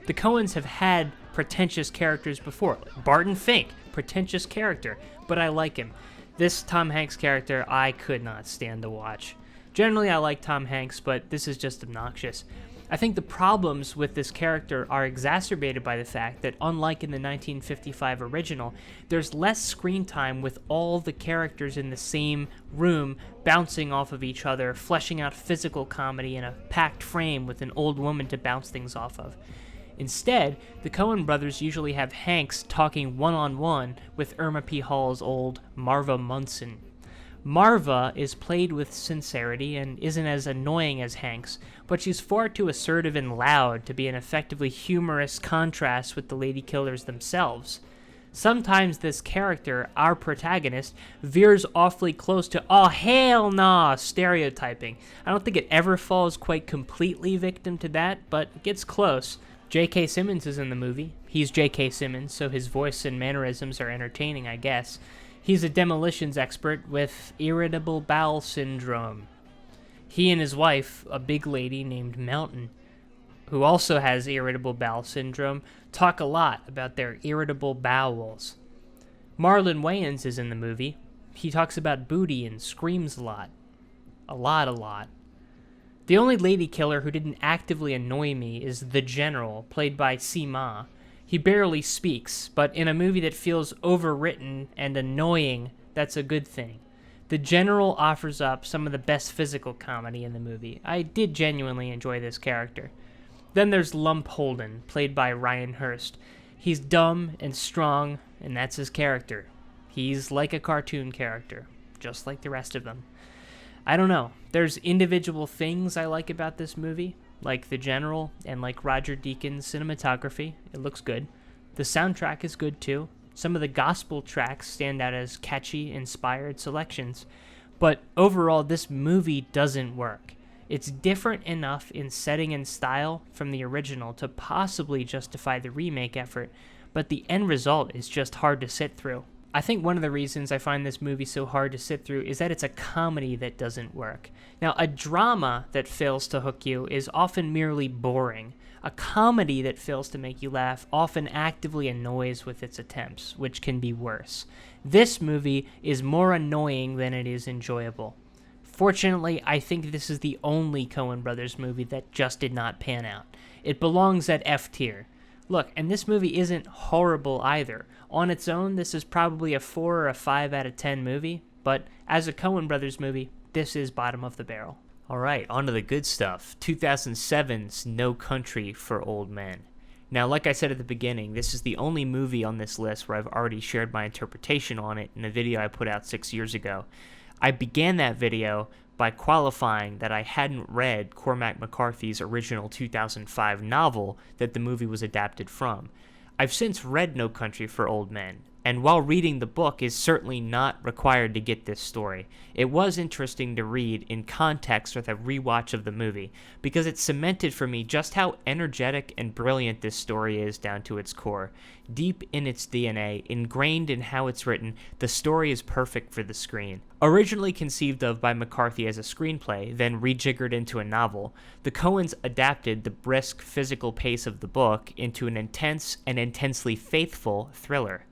the Coens have had pretentious characters before. Like Barton Fink, pretentious character, but I like him. This Tom Hanks character, I could not stand to watch. Generally, I like Tom Hanks, but this is just obnoxious. I think the problems with this character are exacerbated by the fact that, unlike in the 1955 original, there's less screen time with all the characters in the same room bouncing off of each other, fleshing out physical comedy in a packed frame with an old woman to bounce things off of. Instead, the Coen brothers usually have Hanks talking one-on-one with Irma P. Hall's old Marva Munson. Marva is played with sincerity and isn't as annoying as Hanks, but she's far too assertive and loud to be an effectively humorous contrast with the Ladykillers themselves. Sometimes this character, our protagonist, veers awfully close to "oh hell nah" stereotyping. I don't think it ever falls quite completely victim to that, but it gets close. J.K. Simmons is in the movie. He's J.K. Simmons, so his voice and mannerisms are entertaining, I guess. He's a demolitions expert with irritable bowel syndrome. He and his wife, a big lady named Mountain, who also has irritable bowel syndrome, talk a lot about their irritable bowels. Marlon Wayans is in the movie. He talks about booty and screams a lot. A lot. The only lady killer who didn't actively annoy me is the General, played by Sima. He barely speaks, but in a movie that feels overwritten and annoying, that's a good thing. The General offers up some of the best physical comedy in the movie. I did genuinely enjoy this character. Then there's Lump Holden, played by Ryan Hurst. He's dumb and strong, and that's his character. He's like a cartoon character, just like the rest of them. I don't know. There's individual things I like about this movie, like the General and like Roger Deakins' cinematography. It looks good. The soundtrack is good too. Some of the gospel tracks stand out as catchy, inspired selections. But overall, this movie doesn't work. It's different enough in setting and style from the original to possibly justify the remake effort, but the end result is just hard to sit through. I think one of the reasons I find this movie so hard to sit through is that it's a comedy that doesn't work. Now, a drama that fails to hook you is often merely boring. A comedy that fails to make you laugh often actively annoys with its attempts, which can be worse. This movie is more annoying than it is enjoyable. Fortunately, I think this is the only Coen Brothers movie that just did not pan out. It belongs at F tier. Look, and this movie isn't horrible either. On its own, this is probably a 4 or a 5 out of 10 movie, but as a Coen Brothers movie, this is bottom of the barrel. Alright, on to the good stuff. 2007's No Country for Old Men. Now, like I said at the beginning, this is the only movie on this list where I've already shared my interpretation on it in a video I put out 6 years ago. I began that video by qualifying that I hadn't read Cormac McCarthy's original 2005 novel that the movie was adapted from. I've since read No Country for Old Men, and while reading the book is certainly not required to get this story, it was interesting to read in context with a rewatch of the movie, because it cemented for me just how energetic and brilliant this story is down to its core. Deep in its DNA, ingrained in how it's written, the story is perfect for the screen. Originally conceived of by McCarthy as a screenplay, then rejiggered into a novel, the Coens adapted the brisk physical pace of the book into an intense and intensely faithful thriller.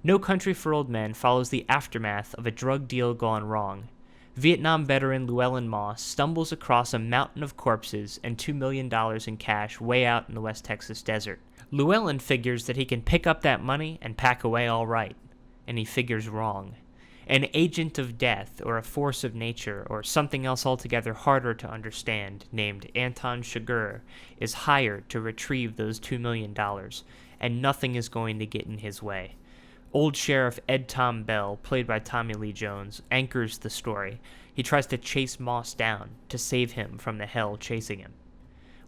No Country for Old Men follows the aftermath of a drug deal gone wrong. Vietnam veteran Llewyn Moss stumbles across a mountain of corpses and $2 million in cash way out in the West Texas desert. Llewyn figures that he can pick up that money and pack away all right, and he figures wrong. An agent of death, or a force of nature, or something else altogether harder to understand, named Anton Chigurh, is hired to retrieve those $2 million, and nothing is going to get in his way. Old Sheriff Ed Tom Bell, played by Tommy Lee Jones, anchors the story. He tries to chase Moss down, to save him from the hell chasing him.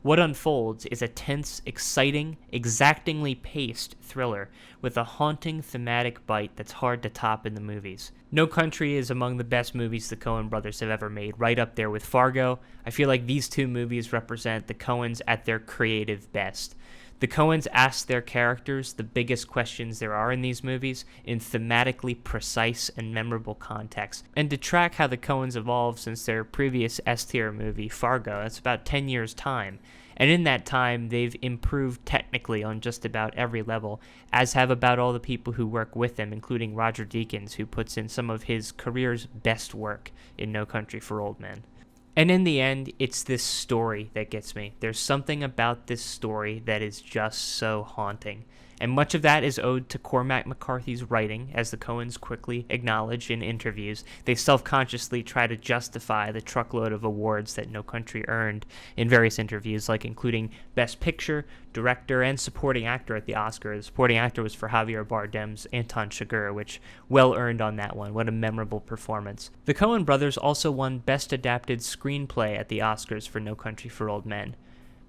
What unfolds is a tense, exciting, exactingly paced thriller with a haunting thematic bite that's hard to top in the movies. No Country is among the best movies the Coen brothers have ever made, right up there with Fargo. I feel like these two movies represent the Coens at their creative best. The Coens ask their characters the biggest questions there are in these movies in thematically precise and memorable context. And to track how the Coens evolved since their previous S-tier movie, Fargo, that's about 10 years' time. And in that time, they've improved technically on just about every level, as have about all the people who work with them, including Roger Deakins, who puts in some of his career's best work in No Country for Old Men. And in the end, it's this story that gets me. There's something about this story that is just so haunting. And much of that is owed to Cormac McCarthy's writing, as the Coens quickly acknowledge in interviews. They self-consciously try to justify the truckload of awards that No Country earned in various interviews, like including Best Picture, Director, and Supporting Actor at the Oscars. Supporting Actor was for Javier Bardem's Anton Chigurh, which well earned on that one. What a memorable performance. The Coen brothers also won Best Adapted Screenplay at the Oscars for No Country for Old Men.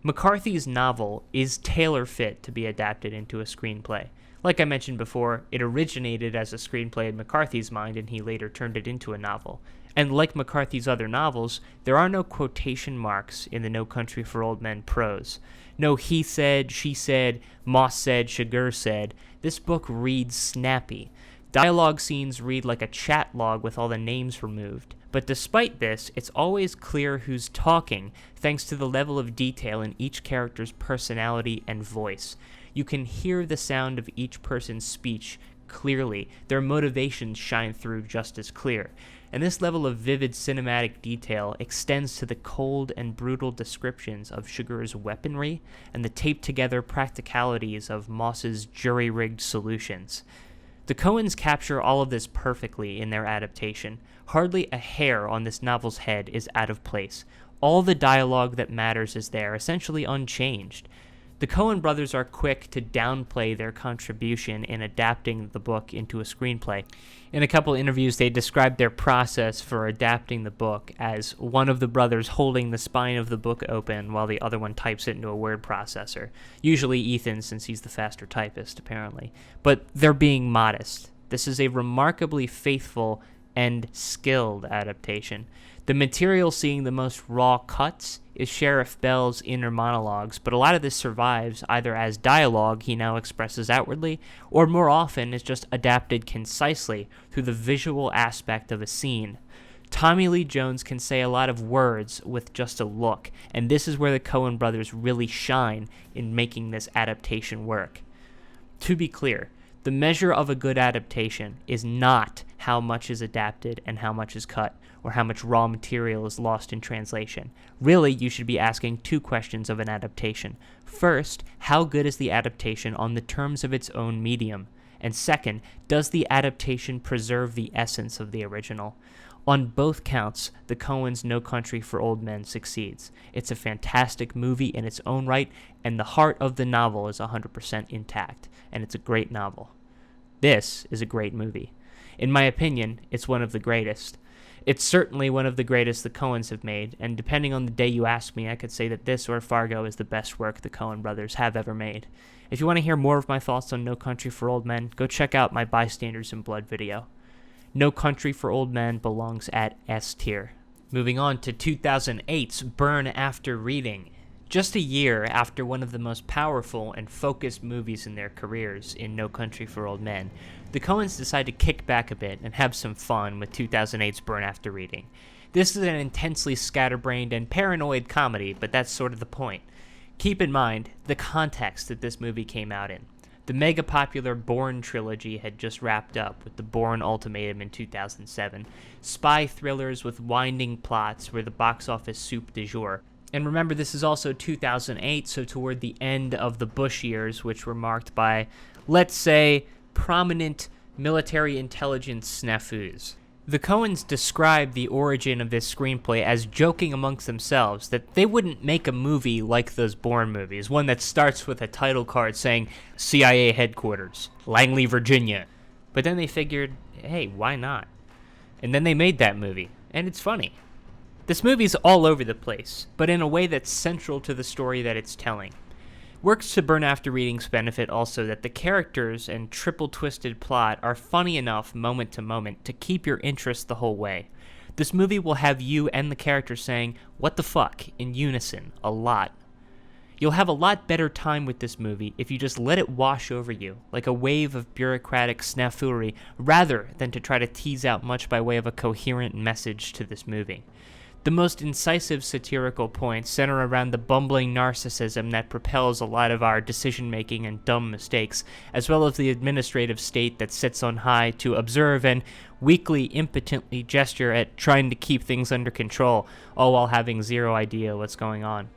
McCarthy's novel is tailor-fit to be adapted into a screenplay. Like I mentioned before, it originated as a screenplay in McCarthy's mind, and he later turned it into a novel. And like McCarthy's other novels, there are no quotation marks in the No Country for Old Men prose. No he said, she said, Moss said, Chigurh said. This book reads snappy. Dialogue scenes read like a chat log with all the names removed. But despite this, it's always clear who's talking, thanks to the level of detail in each character's personality and voice. You can hear the sound of each person's speech clearly. Their motivations shine through just as clear. And this level of vivid cinematic detail extends to the cold and brutal descriptions of Sugar's weaponry and the taped-together practicalities of Moss's jury-rigged solutions. The Coens capture all of this perfectly in their adaptation. Hardly a hair on this novel's head is out of place. All the dialogue that matters is there, essentially unchanged. The Coen brothers are quick to downplay their contribution in adapting the book into a screenplay. In a couple interviews, they described their process for adapting the book as one of the brothers holding the spine of the book open while the other one types it into a word processor. Usually Ethan, since he's the faster typist, apparently. But they're being modest. This is a remarkably faithful and skilled adaptation. The material seeing the most raw cuts is Sheriff Bell's inner monologues, but a lot of this survives either as dialogue he now expresses outwardly, or more often is just adapted concisely through the visual aspect of a scene. Tommy Lee Jones can say a lot of words with just a look, and this is where the Coen brothers really shine in making this adaptation work. To be clear, the measure of a good adaptation is not how much is adapted and how much is cut, or how much raw material is lost in translation. Really, you should be asking two questions of an adaptation. First, how good is the adaptation on the terms of its own medium? And second, does the adaptation preserve the essence of the original? On both counts, the Coens' No Country for Old Men succeeds. It's a fantastic movie in its own right, and the heart of the novel is 100% intact, and it's a great novel. This is a great movie. In my opinion, it's one of the greatest. It's certainly one of the greatest the Coens have made, and depending on the day you ask me, I could say that this or Fargo is the best work the Coen brothers have ever made. If you want to hear more of my thoughts on No Country for Old Men, go check out my Bystanders in Blood video. No Country for Old Men belongs at S tier. Moving on to 2008's Burn After Reading. Just a year after one of the most powerful and focused movies in their careers in No Country for Old Men, the Coens decide to kick back a bit and have some fun with 2008's Burn After Reading. This is an intensely scatterbrained and paranoid comedy, but that's sort of the point. Keep in mind the context that this movie came out in. The mega-popular Bourne trilogy had just wrapped up with the Bourne Ultimatum in 2007. Spy thrillers with winding plots were the box office soup du jour. And remember, this is also 2008, so toward the end of the Bush years, which were marked by, let's say, prominent military intelligence snafus. The Coens described the origin of this screenplay as joking amongst themselves that they wouldn't make a movie like those Bourne movies, one that starts with a title card saying CIA headquarters, Langley, Virginia. But then they figured, hey, why not? And then they made that movie, and it's funny. This movie's all over the place, but in a way that's central to the story that it's telling. Works to Burn After Reading's benefit also that the characters and triple-twisted plot are funny enough moment to moment to keep your interest the whole way. This movie will have you and the characters saying, "What the fuck?" in unison, a lot. You'll have a lot better time with this movie if you just let it wash over you, like a wave of bureaucratic snafury, rather than to try to tease out much by way of a coherent message to this movie. The most incisive satirical points center around the bumbling narcissism that propels a lot of our decision-making and dumb mistakes, as well as the administrative state that sits on high to observe and weakly, impotently gesture at trying to keep things under control, all while having zero idea what's going on.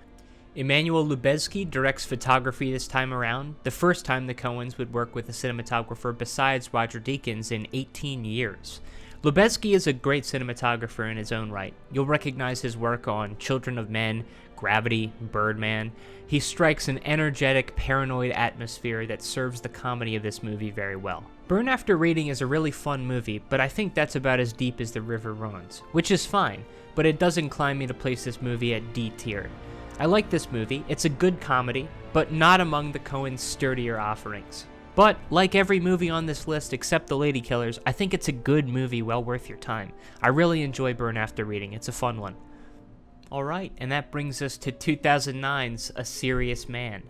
Emmanuel Lubezki directs photography this time around, the first time the Coens would work with a cinematographer besides Roger Deakins in 18 years. Lubezki is a great cinematographer in his own right. You'll recognize his work on Children of Men, Gravity, Birdman. He strikes an energetic, paranoid atmosphere that serves the comedy of this movie very well. Burn After Reading is a really fun movie, but I think that's about as deep as the river runs, which is fine, but it does incline me to place this movie at D tier. I like this movie, it's a good comedy, but not among the Coens' sturdier offerings. But, like every movie on this list except The Ladykillers, I think it's a good movie well worth your time. I really enjoy Burn After Reading, it's a fun one. Alright, and that brings us to 2009's A Serious Man.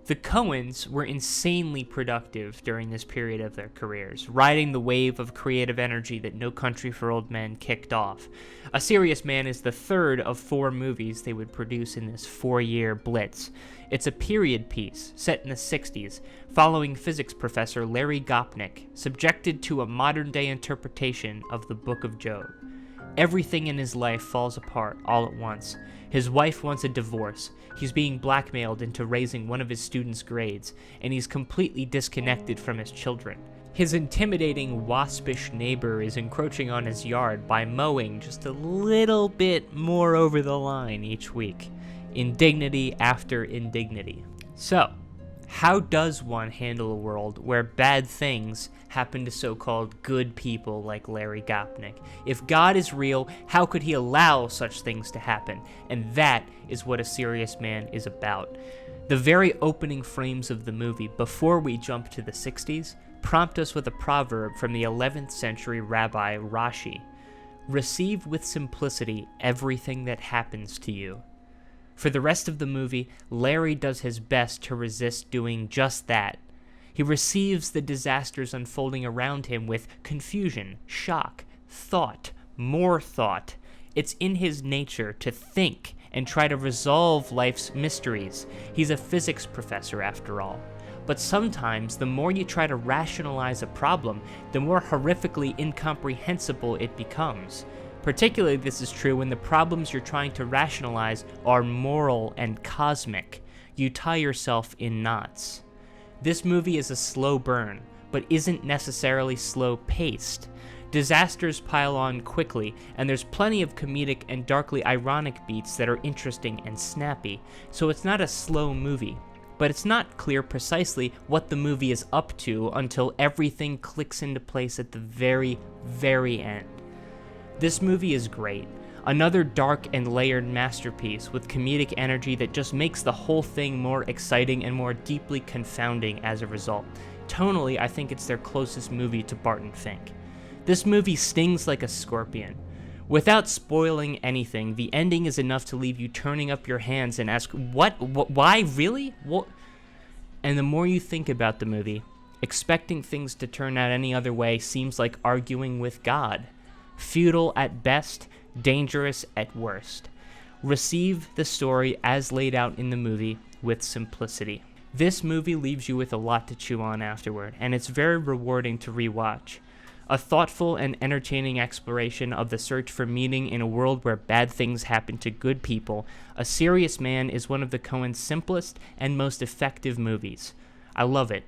The Coens were insanely productive during this period of their careers, riding the wave of creative energy that No Country for Old Men kicked off. A Serious Man is the third of 4 movies they would produce in this 4-year blitz. It's a period piece set in the 60s, following physics professor Larry Gopnik, subjected to a modern-day interpretation of the Book of Job. Everything in his life falls apart all at once. His wife wants a divorce, he's being blackmailed into raising one of his students' grades, and he's completely disconnected from his children. His intimidating, waspish neighbor is encroaching on his yard by mowing just a little bit more over the line each week. Indignity after indignity. So, how does one handle a world where bad things happen to so-called good people like Larry Gopnik? If God is real, how could he allow such things to happen? And that is what A Serious Man is about. The very opening frames of the movie, before we jump to the 60s, prompt us with a proverb from the 11th century rabbi Rashi. Receive with simplicity everything that happens to you. For the rest of the movie, Larry does his best to resist doing just that. He receives the disasters unfolding around him with confusion, shock, thought, more thought. It's in his nature to think and try to resolve life's mysteries. He's a physics professor after all. But sometimes, the more you try to rationalize a problem, the more horrifically incomprehensible it becomes. Particularly, this is true when the problems you're trying to rationalize are moral and cosmic. You tie yourself in knots. This movie is a slow burn, but isn't necessarily slow-paced. Disasters pile on quickly, and there's plenty of comedic and darkly ironic beats that are interesting and snappy, so it's not a slow movie. But it's not clear precisely what the movie is up to until everything clicks into place at the very, very end. This movie is great. Another dark and layered masterpiece with comedic energy that just makes the whole thing more exciting and more deeply confounding as a result. Tonally, I think it's their closest movie to Barton Fink. This movie stings like a scorpion. Without spoiling anything, the ending is enough to leave you turning up your hands and ask, what, why, really? What? And the more you think about the movie, expecting things to turn out any other way seems like arguing with God. Futile at best, dangerous at worst. Receive the story as laid out in the movie with simplicity. This movie leaves you with a lot to chew on afterward, and it's very rewarding to rewatch. A thoughtful and entertaining exploration of the search for meaning in a world where bad things happen to good people, A Serious Man is one of the Coens' simplest and most effective movies. I love it.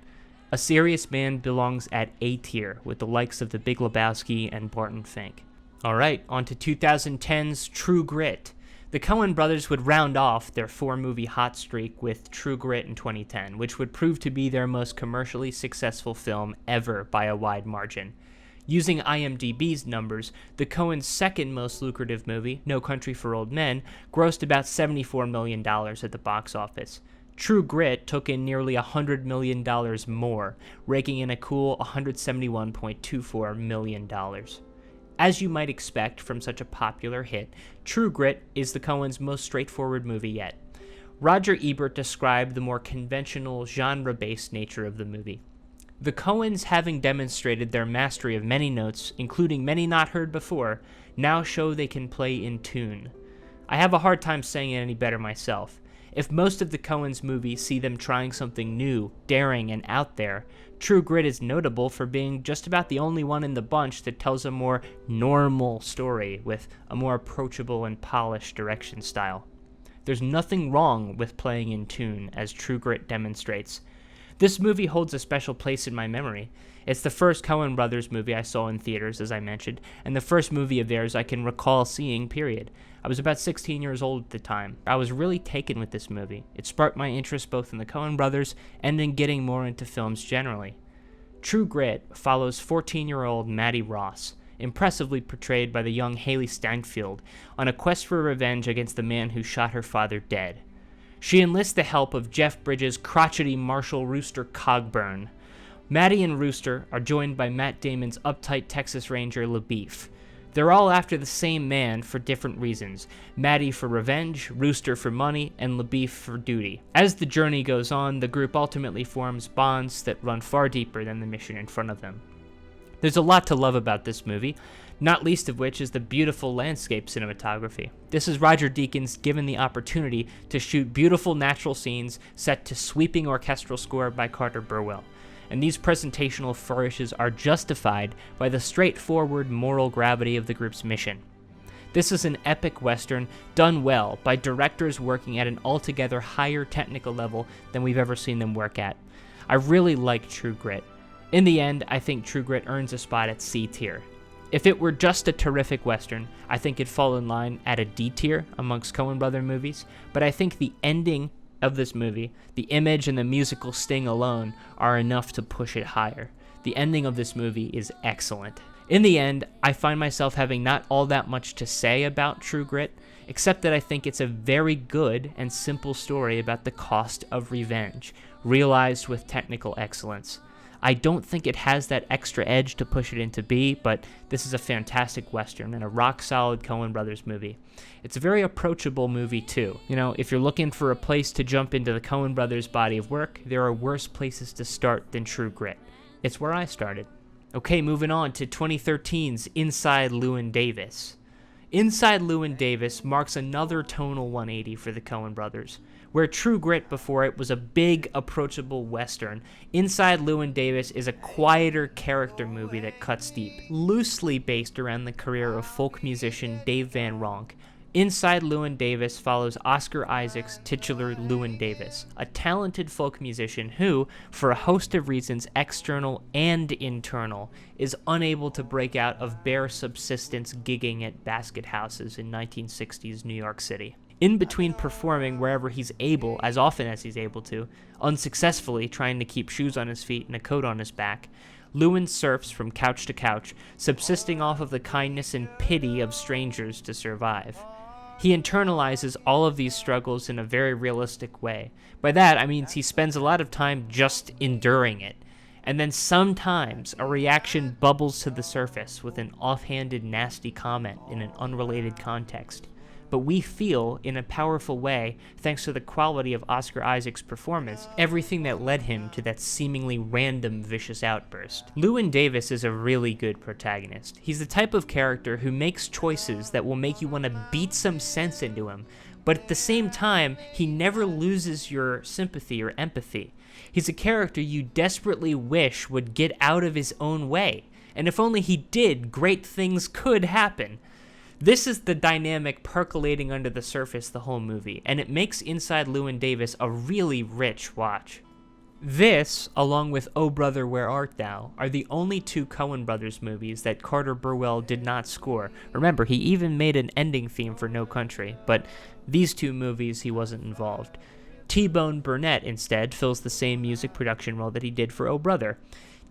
A Serious Man belongs at A tier with the likes of the Big Lebowski and Barton Fink. Alright, on to 2010's True Grit. The Coen brothers would round off their 4-movie hot streak with True Grit in 2010, which would prove to be their most commercially successful film ever by a wide margin. Using IMDb's numbers, the Coens' second most lucrative movie, No Country for Old Men, grossed about $74 million at the box office. True Grit took in nearly $100 million more, raking in a cool $171.24 million. As you might expect from such a popular hit, True Grit is the Coens' most straightforward movie yet. Roger Ebert described the more conventional, genre-based nature of the movie. The Coens, having demonstrated their mastery of many notes, including many not heard before, now show they can play in tune. I have a hard time saying it any better myself. If most of the Coens' movies see them trying something new, daring, and out there, True Grit is notable for being just about the only one in the bunch that tells a more normal story with a more approachable and polished direction style. There's nothing wrong with playing in tune, as True Grit demonstrates. This movie holds a special place in my memory. It's the first Coen brothers movie I saw in theaters, as I mentioned, and the first movie of theirs I can recall seeing, period. I was about 16 years old at the time. I was really taken with this movie. It sparked my interest both in the Coen brothers and in getting more into films generally. True Grit follows 14-year-old Maddie Ross, impressively portrayed by the young Haley Steinfeld, on a quest for revenge against the man who shot her father dead. She enlists the help of Jeff Bridges' crotchety Marshall Rooster Cogburn. Maddie and Rooster are joined by Matt Damon's uptight Texas Ranger LaBeef. They're all after the same man for different reasons. Maddie for revenge, Rooster for money, and LaBeef for duty. As the journey goes on, the group ultimately forms bonds that run far deeper than the mission in front of them. There's a lot to love about this movie, not least of which is the beautiful landscape cinematography. This is Roger Deakins given the opportunity to shoot beautiful natural scenes set to sweeping orchestral score by Carter Burwell. And these presentational flourishes are justified by the straightforward moral gravity of the group's mission. This is an epic western done well by directors working at an altogether higher technical level than we've ever seen them work at. I really like True Grit. In the end, I think True Grit earns a spot at C tier. If it were just a terrific western, I think it'd fall in line at a D tier amongst Coen brother movies, but I think the ending of this movie, the image and the musical sting alone are enough to push it higher. The ending of this movie is excellent. In the end, I find myself having not all that much to say about True Grit, except that I think it's a very good and simple story about the cost of revenge, realized with technical excellence. I don't think it has that extra edge to push it into B, but this is a fantastic western and a rock-solid Coen brothers movie. It's a very approachable movie, too. You know, if you're looking for a place to jump into the Coen brothers' body of work, there are worse places to start than True Grit. It's where I started. Okay, moving on to 2013's Inside Llewyn Davis. Inside Llewyn Davis marks another tonal 180 for the Coen brothers. Where True Grit before it was a big, approachable western, Inside Llewyn Davis is a quieter character movie that cuts deep, loosely based around the career of folk musician Dave Van Ronk. Inside Llewyn Davis follows Oscar Isaac's titular Llewyn Davis, a talented folk musician who, for a host of reasons external and internal, is unable to break out of bare subsistence gigging at basket houses in 1960s New York City. In between performing wherever he's able, as often as he's able to, unsuccessfully trying to keep shoes on his feet and a coat on his back, Llewyn surfs from couch to couch, subsisting off of the kindness and pity of strangers to survive. He internalizes all of these struggles in a very realistic way. By that, I mean he spends a lot of time just enduring it. And then sometimes a reaction bubbles to the surface with an offhanded nasty comment in an unrelated context. But we feel, in a powerful way, thanks to the quality of Oscar Isaac's performance, everything that led him to that seemingly random vicious outburst. Llewyn Davis is a really good protagonist. He's the type of character who makes choices that will make you want to beat some sense into him, but at the same time, he never loses your sympathy or empathy. He's a character you desperately wish would get out of his own way, and if only he did, great things could happen. This is the dynamic percolating under the surface the whole movie, and it makes Inside Llewyn Davis a really rich watch. This, along with Oh Brother, Where Art Thou, are the only two Coen brothers movies that Carter Burwell did not score. Remember, he even made an ending theme for No Country, but these two movies he wasn't involved. T-Bone Burnett, instead, fills the same music production role that he did for Oh Brother.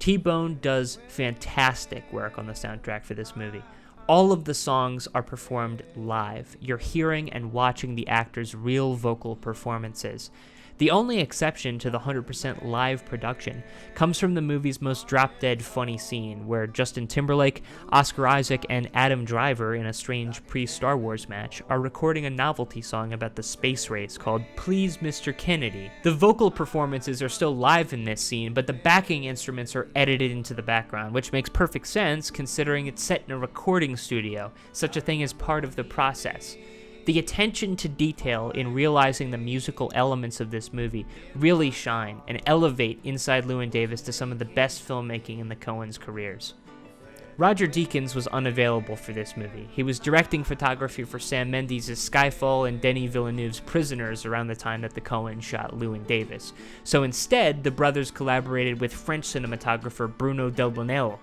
T-Bone does fantastic work on the soundtrack for this movie. All of the songs are performed live. You're hearing and watching the actors' real vocal performances. The only exception to the 100% live production comes from the movie's most drop-dead funny scene, where Justin Timberlake, Oscar Isaac, and Adam Driver, in a strange pre-Star Wars match, are recording a novelty song about the space race called Please Mr. Kennedy. The vocal performances are still live in this scene, but the backing instruments are edited into the background, which makes perfect sense considering it's set in a recording studio. Such a thing is part of the process. The attention to detail in realizing the musical elements of this movie really shine and elevate Inside Llewyn Davis to some of the best filmmaking in the Coens' careers. Roger Deakins was unavailable for this movie. He was directing photography for Sam Mendes' Skyfall and Denis Villeneuve's Prisoners around the time that the Coens shot Llewyn Davis. So instead, the brothers collaborated with French cinematographer Bruno Delbonnel,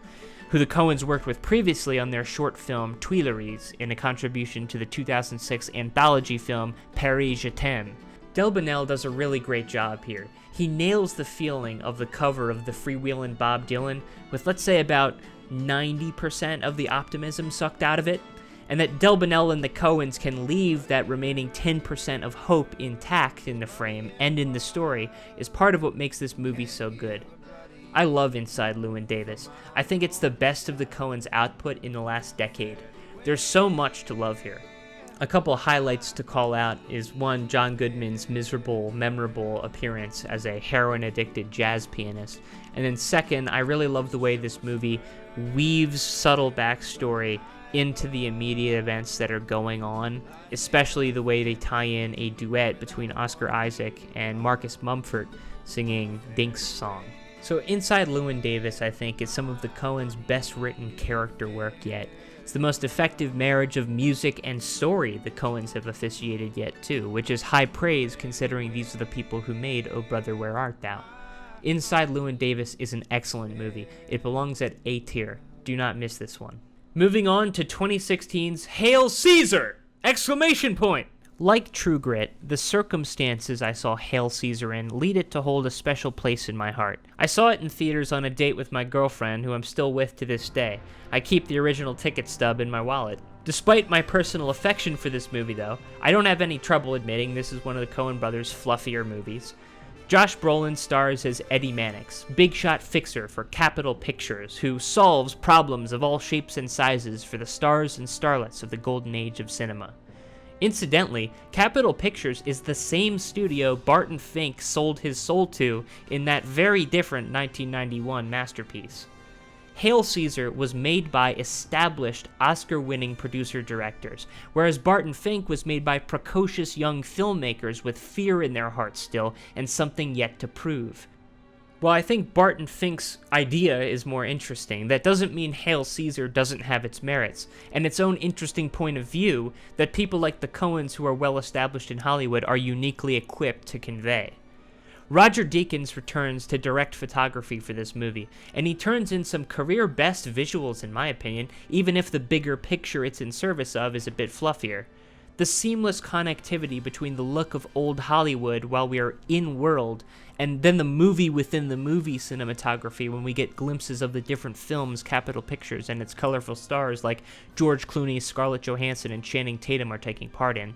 who the Coens worked with previously on their short film Tuileries in a contribution to the 2006 anthology film Paris Je t'aime. Delbonnel does a really great job here. He nails the feeling of the cover of the freewheelin' Bob Dylan with, let's say, about 90% of the optimism sucked out of it, and that Delbonnel and the Coens can leave that remaining 10% of hope intact in the frame and in the story is part of what makes this movie so good. I love Inside Llewyn Davis. I think it's the best of the Coens' output in the last decade. There's so much to love here. A couple highlights to call out is one, John Goodman's memorable appearance as a heroin-addicted jazz pianist. And then second, I really love the way this movie weaves subtle backstory into the immediate events that are going on, especially the way they tie in a duet between Oscar Isaac and Marcus Mumford singing Dink's song. So Inside Llewyn Davis, I think, is some of the Coens' best written character work yet. It's the most effective marriage of music and story the Coens have officiated yet too, which is high praise considering these are the people who made Oh Brother Where Art Thou. Inside Llewyn Davis is an excellent movie. It belongs at A tier. Do not miss this one. Moving on to 2016's Hail Caesar! Exclamation point! Like True Grit, the circumstances I saw Hail Caesar in lead it to hold a special place in my heart. I saw it in theaters on a date with my girlfriend, who I'm still with to this day. I keep the original ticket stub in my wallet. Despite my personal affection for this movie, though, I don't have any trouble admitting this is one of the Coen brothers' fluffier movies. Josh Brolin stars as Eddie Mannix, big shot fixer for Capitol Pictures, who solves problems of all shapes and sizes for the stars and starlets of the golden age of cinema. Incidentally, Capitol Pictures is the same studio Barton Fink sold his soul to in that very different 1991 masterpiece. Hail Caesar was made by established Oscar-winning producer-directors, whereas Barton Fink was made by precocious young filmmakers with fear in their hearts still and something yet to prove. While I think Barton Fink's idea is more interesting, that doesn't mean Hail Caesar doesn't have its merits, and its own interesting point of view that people like the Coens who are well established in Hollywood are uniquely equipped to convey. Roger Deakins returns to direct photography for this movie, and he turns in some career-best visuals in my opinion, even if the bigger picture it's in service of is a bit fluffier. The seamless connectivity between the look of old Hollywood while we are in-world, and then the movie within the movie cinematography when we get glimpses of the different films Capitol Pictures and its colorful stars like George Clooney, Scarlett Johansson, and Channing Tatum are taking part in.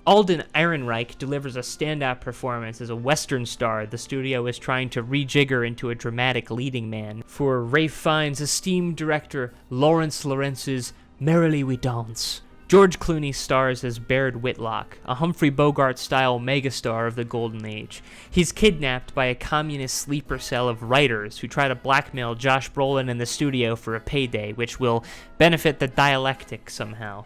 Alden Ehrenreich delivers a standout performance as a Western star the studio is trying to rejigger into a dramatic leading man for Ralph Fiennes' esteemed director Lawrence Lawrence's Merrily We Dance. George Clooney stars as Baird Whitlock, a Humphrey Bogart-style megastar of the Golden Age. He's kidnapped by a communist sleeper cell of writers who try to blackmail Josh Brolin in the studio for a payday, which will benefit the dialectic somehow.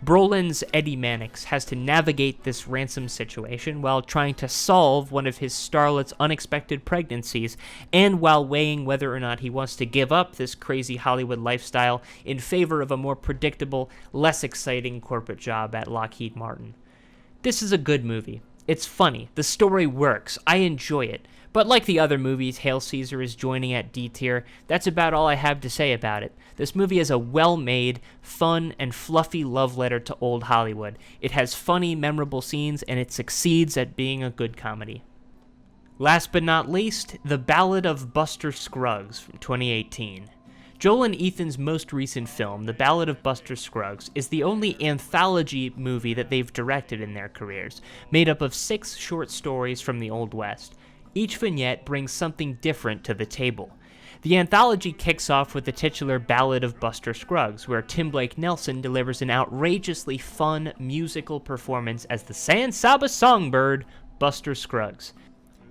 Brolin's Eddie Mannix has to navigate this ransom situation while trying to solve one of his starlet's unexpected pregnancies, and while weighing whether or not he wants to give up this crazy Hollywood lifestyle in favor of a more predictable, less exciting corporate job at Lockheed Martin. This is a good movie. It's funny. The story works. I enjoy it. But like the other movies Hail Caesar is joining at D tier, that's about all I have to say about it. This movie is a well-made, fun, and fluffy love letter to old Hollywood. It has funny, memorable scenes, and it succeeds at being a good comedy. Last but not least, The Ballad of Buster Scruggs from 2018. Joel and Ethan's most recent film, The Ballad of Buster Scruggs, is the only anthology movie that they've directed in their careers, made up of 6 short stories from the Old West. Each vignette brings something different to the table. The anthology kicks off with the titular Ballad of Buster Scruggs, where Tim Blake Nelson delivers an outrageously fun musical performance as the San Saba songbird, Buster Scruggs.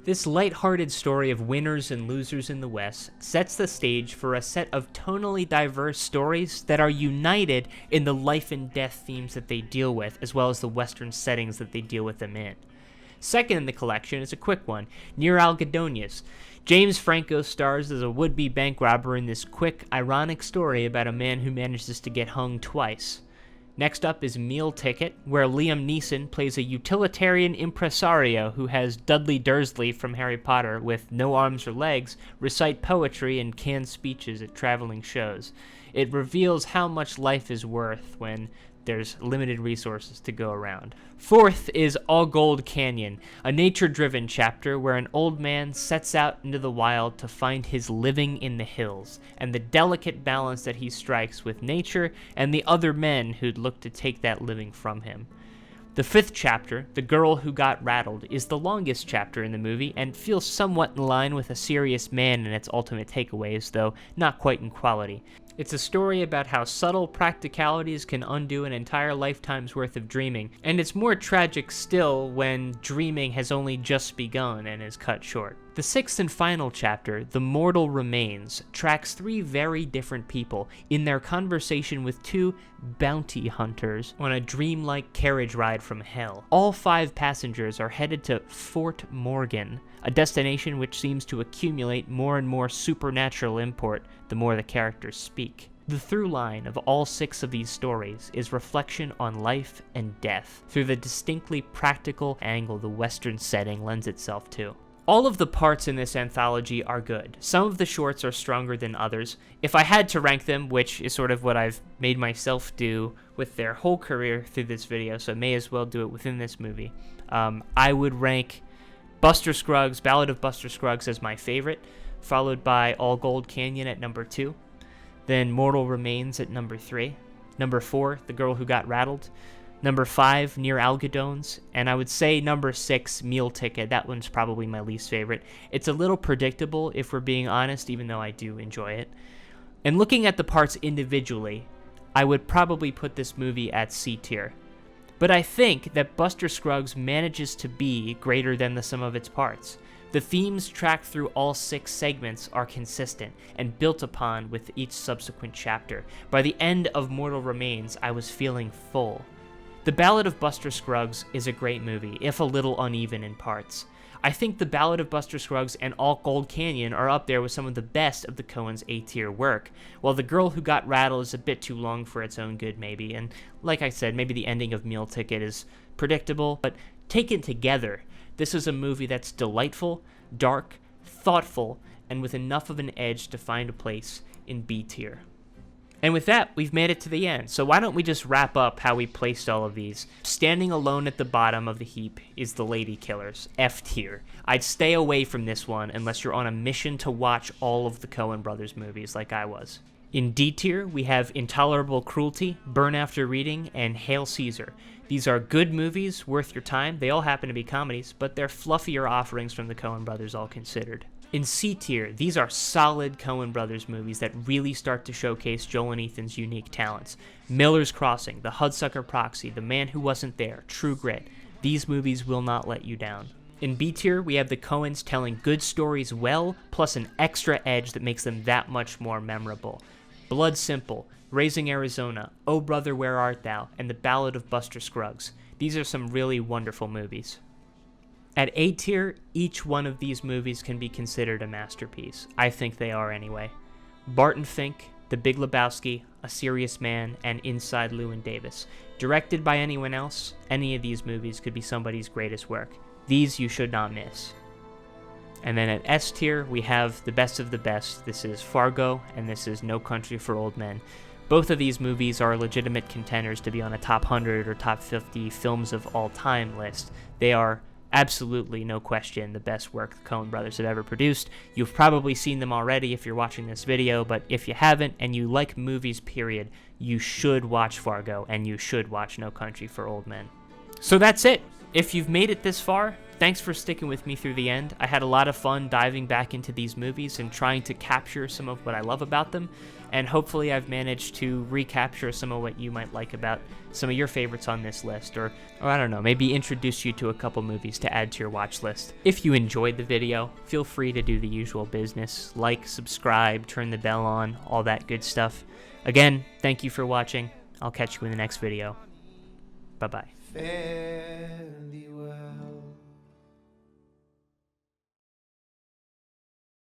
This light-hearted story of winners and losers in the West sets the stage for a set of tonally diverse stories that are united in the life and death themes that they deal with, as well as the Western settings that they deal with them in. Second in the collection is a quick one, Near Algodonias. James Franco stars as a would-be bank robber in this quick, ironic story about a man who manages to get hung twice. Next up is Meal Ticket, where Liam Neeson plays a utilitarian impresario who has Dudley Dursley from Harry Potter, with no arms or legs, recite poetry and canned speeches at traveling shows. It reveals how much life is worth when there's limited resources to go around. Fourth is All Gold Canyon, a nature-driven chapter where an old man sets out into the wild to find his living in the hills, and the delicate balance that he strikes with nature and the other men who'd look to take that living from him. The fifth chapter, The Girl Who Got Rattled, is the longest chapter in the movie and feels somewhat in line with A Serious Man in its ultimate takeaways, though not quite in quality. It's a story about how subtle practicalities can undo an entire lifetime's worth of dreaming, and it's more tragic still when dreaming has only just begun and is cut short. The sixth and final chapter, The Mortal Remains, tracks three very different people in their conversation with two bounty hunters on a dreamlike carriage ride from hell. All five passengers are headed to Fort Morgan, a destination which seems to accumulate more and more supernatural import the more the characters speak. The through line of all six of these stories is reflection on life and death through the distinctly practical angle the Western setting lends itself to. All of the parts in this anthology are good. Some of the shorts are stronger than others. If I had to rank them, which is sort of what I've made myself do with their whole career through this video, so I may as well do it within this movie, I would rank Buster Scruggs, Ballad of Buster Scruggs as my favorite, followed by All Gold Canyon at number 2, then Mortal Remains at number 3, number 4, The Girl Who Got Rattled, number 5, Near Algodones, and I would say number 6, Meal Ticket. That one's probably my least favorite. It's a little predictable, if we're being honest, even though I do enjoy it. And looking at the parts individually, I would probably put this movie at C tier. But I think that Buster Scruggs manages to be greater than the sum of its parts. The themes tracked through all 6 segments are consistent and built upon with each subsequent chapter. By the end of Mortal Remains, I was feeling full. The Ballad of Buster Scruggs is a great movie, if a little uneven in parts. I think The Ballad of Buster Scruggs and All Gold Canyon are up there with some of the best of the Coens' A-tier work, while The Girl Who Got Rattled is a bit too long for its own good maybe, and like I said, maybe the ending of Meal Ticket is predictable, but taken together, this is a movie that's delightful, dark, thoughtful, and with enough of an edge to find a place in B tier. And with that, we've made it to the end, so why don't we just wrap up how we placed all of these. Standing alone at the bottom of the heap is The Ladykillers, F tier. I'd stay away from this one unless you're on a mission to watch all of the Coen brothers movies like I was. In D tier, we have Intolerable Cruelty, Burn After Reading, and Hail Caesar. These are good movies, worth your time. They all happen to be comedies, but they're fluffier offerings from the Coen brothers all considered. In C tier, these are solid Coen brothers movies that really start to showcase Joel and Ethan's unique talents. Miller's Crossing, The Hudsucker Proxy, The Man Who Wasn't There, True Grit. These movies will not let you down. In B tier, we have the Coens telling good stories well, plus an extra edge that makes them that much more memorable. Blood Simple, Raising Arizona, Oh Brother Where Art Thou, and The Ballad of Buster Scruggs. These are some really wonderful movies. At A tier, each one of these movies can be considered a masterpiece. I think they are anyway. Barton Fink, The Big Lebowski, A Serious Man, and Inside Llewyn Davis. Directed by anyone else, any of these movies could be somebody's greatest work. These you should not miss. And then at S tier, we have the best of the best. This is Fargo, and this is No Country for Old Men. Both of these movies are legitimate contenders to be on a top 100 or top 50 films of all time list. They are absolutely, no question, the best work the Coen brothers have ever produced. You've probably seen them already if you're watching this video, but if you haven't and you like movies, period, you should watch Fargo and you should watch No Country for Old Men. So that's it. If you've made it this far, thanks for sticking with me through the end. I had a lot of fun diving back into these movies and trying to capture some of what I love about them, and hopefully I've managed to recapture some of what you might like about some of your favorites on this list, or I don't know, maybe introduce you to a couple movies to add to your watch list. If you enjoyed the video, feel free to do the usual business, like, subscribe, turn the bell on, all that good stuff. Again, thank you for watching. I'll catch you in the next video. Bye-bye. Fare thee well.